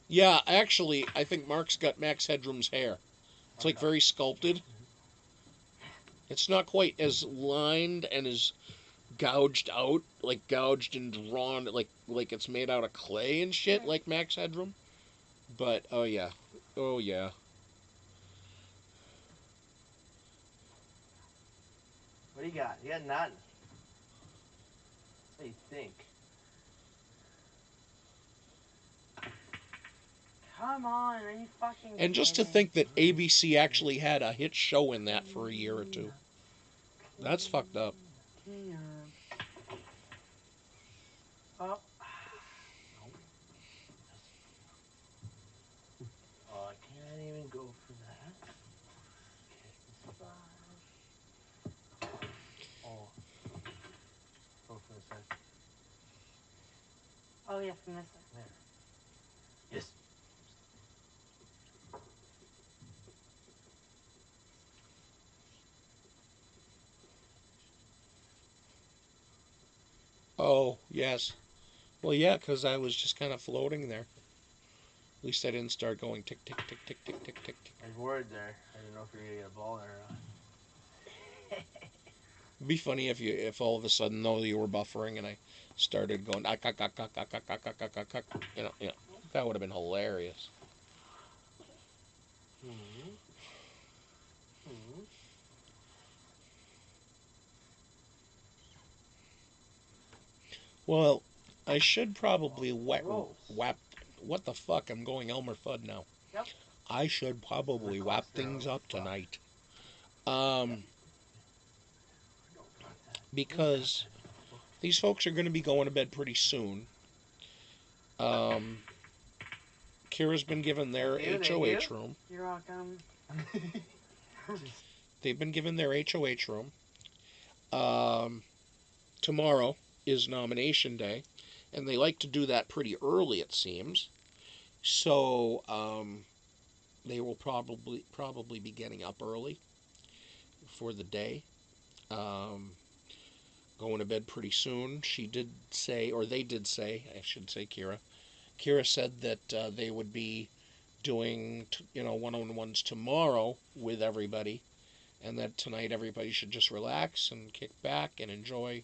Yeah, actually, I think Mark's got Max Headroom's hair. It's like very sculpted. It's not quite as lined and as gouged out, like gouged and drawn, like it's made out of clay and shit, like Max Headroom. But oh yeah. What do you got? You got nothing. What do you think? Come on, are you fucking And just to kidding? think that ABC actually had a hit show in that for a year or two. That's fucked up. Kiera. Oh, Oh, I can't even go for that. Oh. Go for the side. oh yeah, from this side. There. Yes. Oh, yes. Well, yeah, because I was just kind of floating there. At least I didn't start going tick, tick, tick, tick, tick, tick, tick. I was worried there. I didn't know if you were going to get a ball there or not. It'd be funny if all of a sudden, though, you were buffering and I started going, you know, that would have been hilarious. Well, I should probably whap. What the fuck? I'm going Elmer Fudd now. Yep. I should probably whap things up tonight. Because these folks are going to be going to bed pretty soon. Kira's been given their HOH room. You're welcome. They've been given their HOH room. Tomorrow is nomination day, and they like to do that pretty early, it seems. So they will probably be getting up early for the day. Going to bed pretty soon. She did say, or they did say, I should say Kiera. Kiera said that they would be doing, one-on-ones tomorrow with everybody, and that tonight everybody should just relax and kick back and enjoy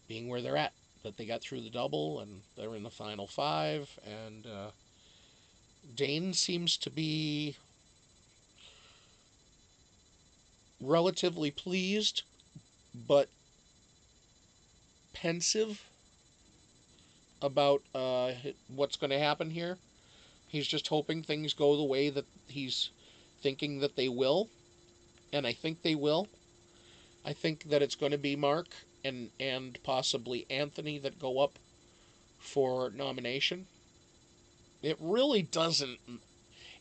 being where they're at. That they got through the double and they're in the final five, and Dane seems to be relatively pleased, but pensive about what's going to happen here. He's just hoping things go the way that he's thinking that they will, and I think they will. I think that it's going to be Mark and possibly Anthony that go up for nomination. It really doesn't.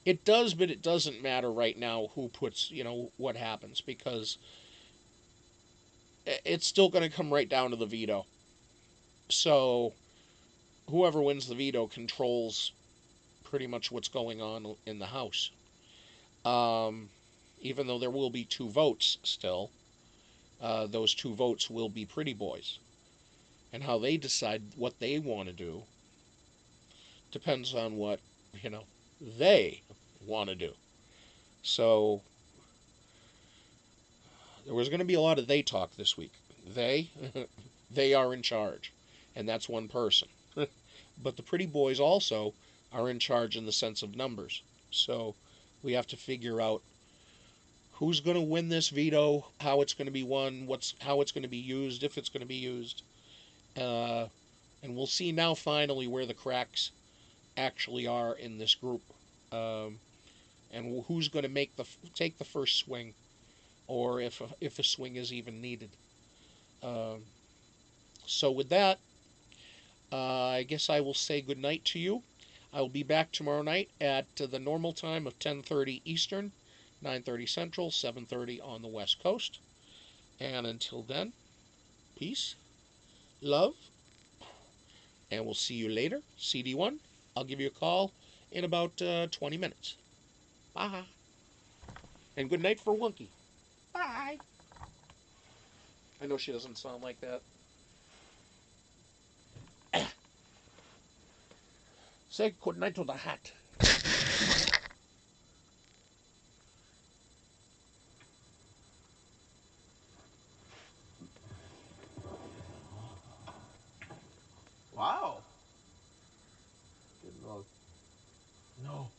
It does, but it doesn't matter right now who puts, what happens, because it's still going to come right down to the veto. So whoever wins the veto controls pretty much what's going on in the House. Even though there will be 2 votes still, those 2 votes will be pretty boys. And how they decide what they want to do depends on what, they want to do. So there was going to be a lot of they talk this week. They are in charge. And that's one person. But the pretty boys also are in charge in the sense of numbers. So we have to figure out who's going to win this veto, how it's going to be won, how it's going to be used, if it's going to be used. And we'll see now finally where the cracks actually are in this group. And who's going to take the first swing, or if a swing is even needed. So with that, I guess I will say good night to you. I will be back tomorrow night at the normal time of 10:30 Eastern, 9:30 Central, 7:30 on the West Coast. And until then, peace, love, and we'll see you later. CD1, I'll give you a call in about 20 minutes. Bye. And good night for Wonky. Bye. I know she doesn't sound like that. Say good night to the hat. Wow. Good luck. No.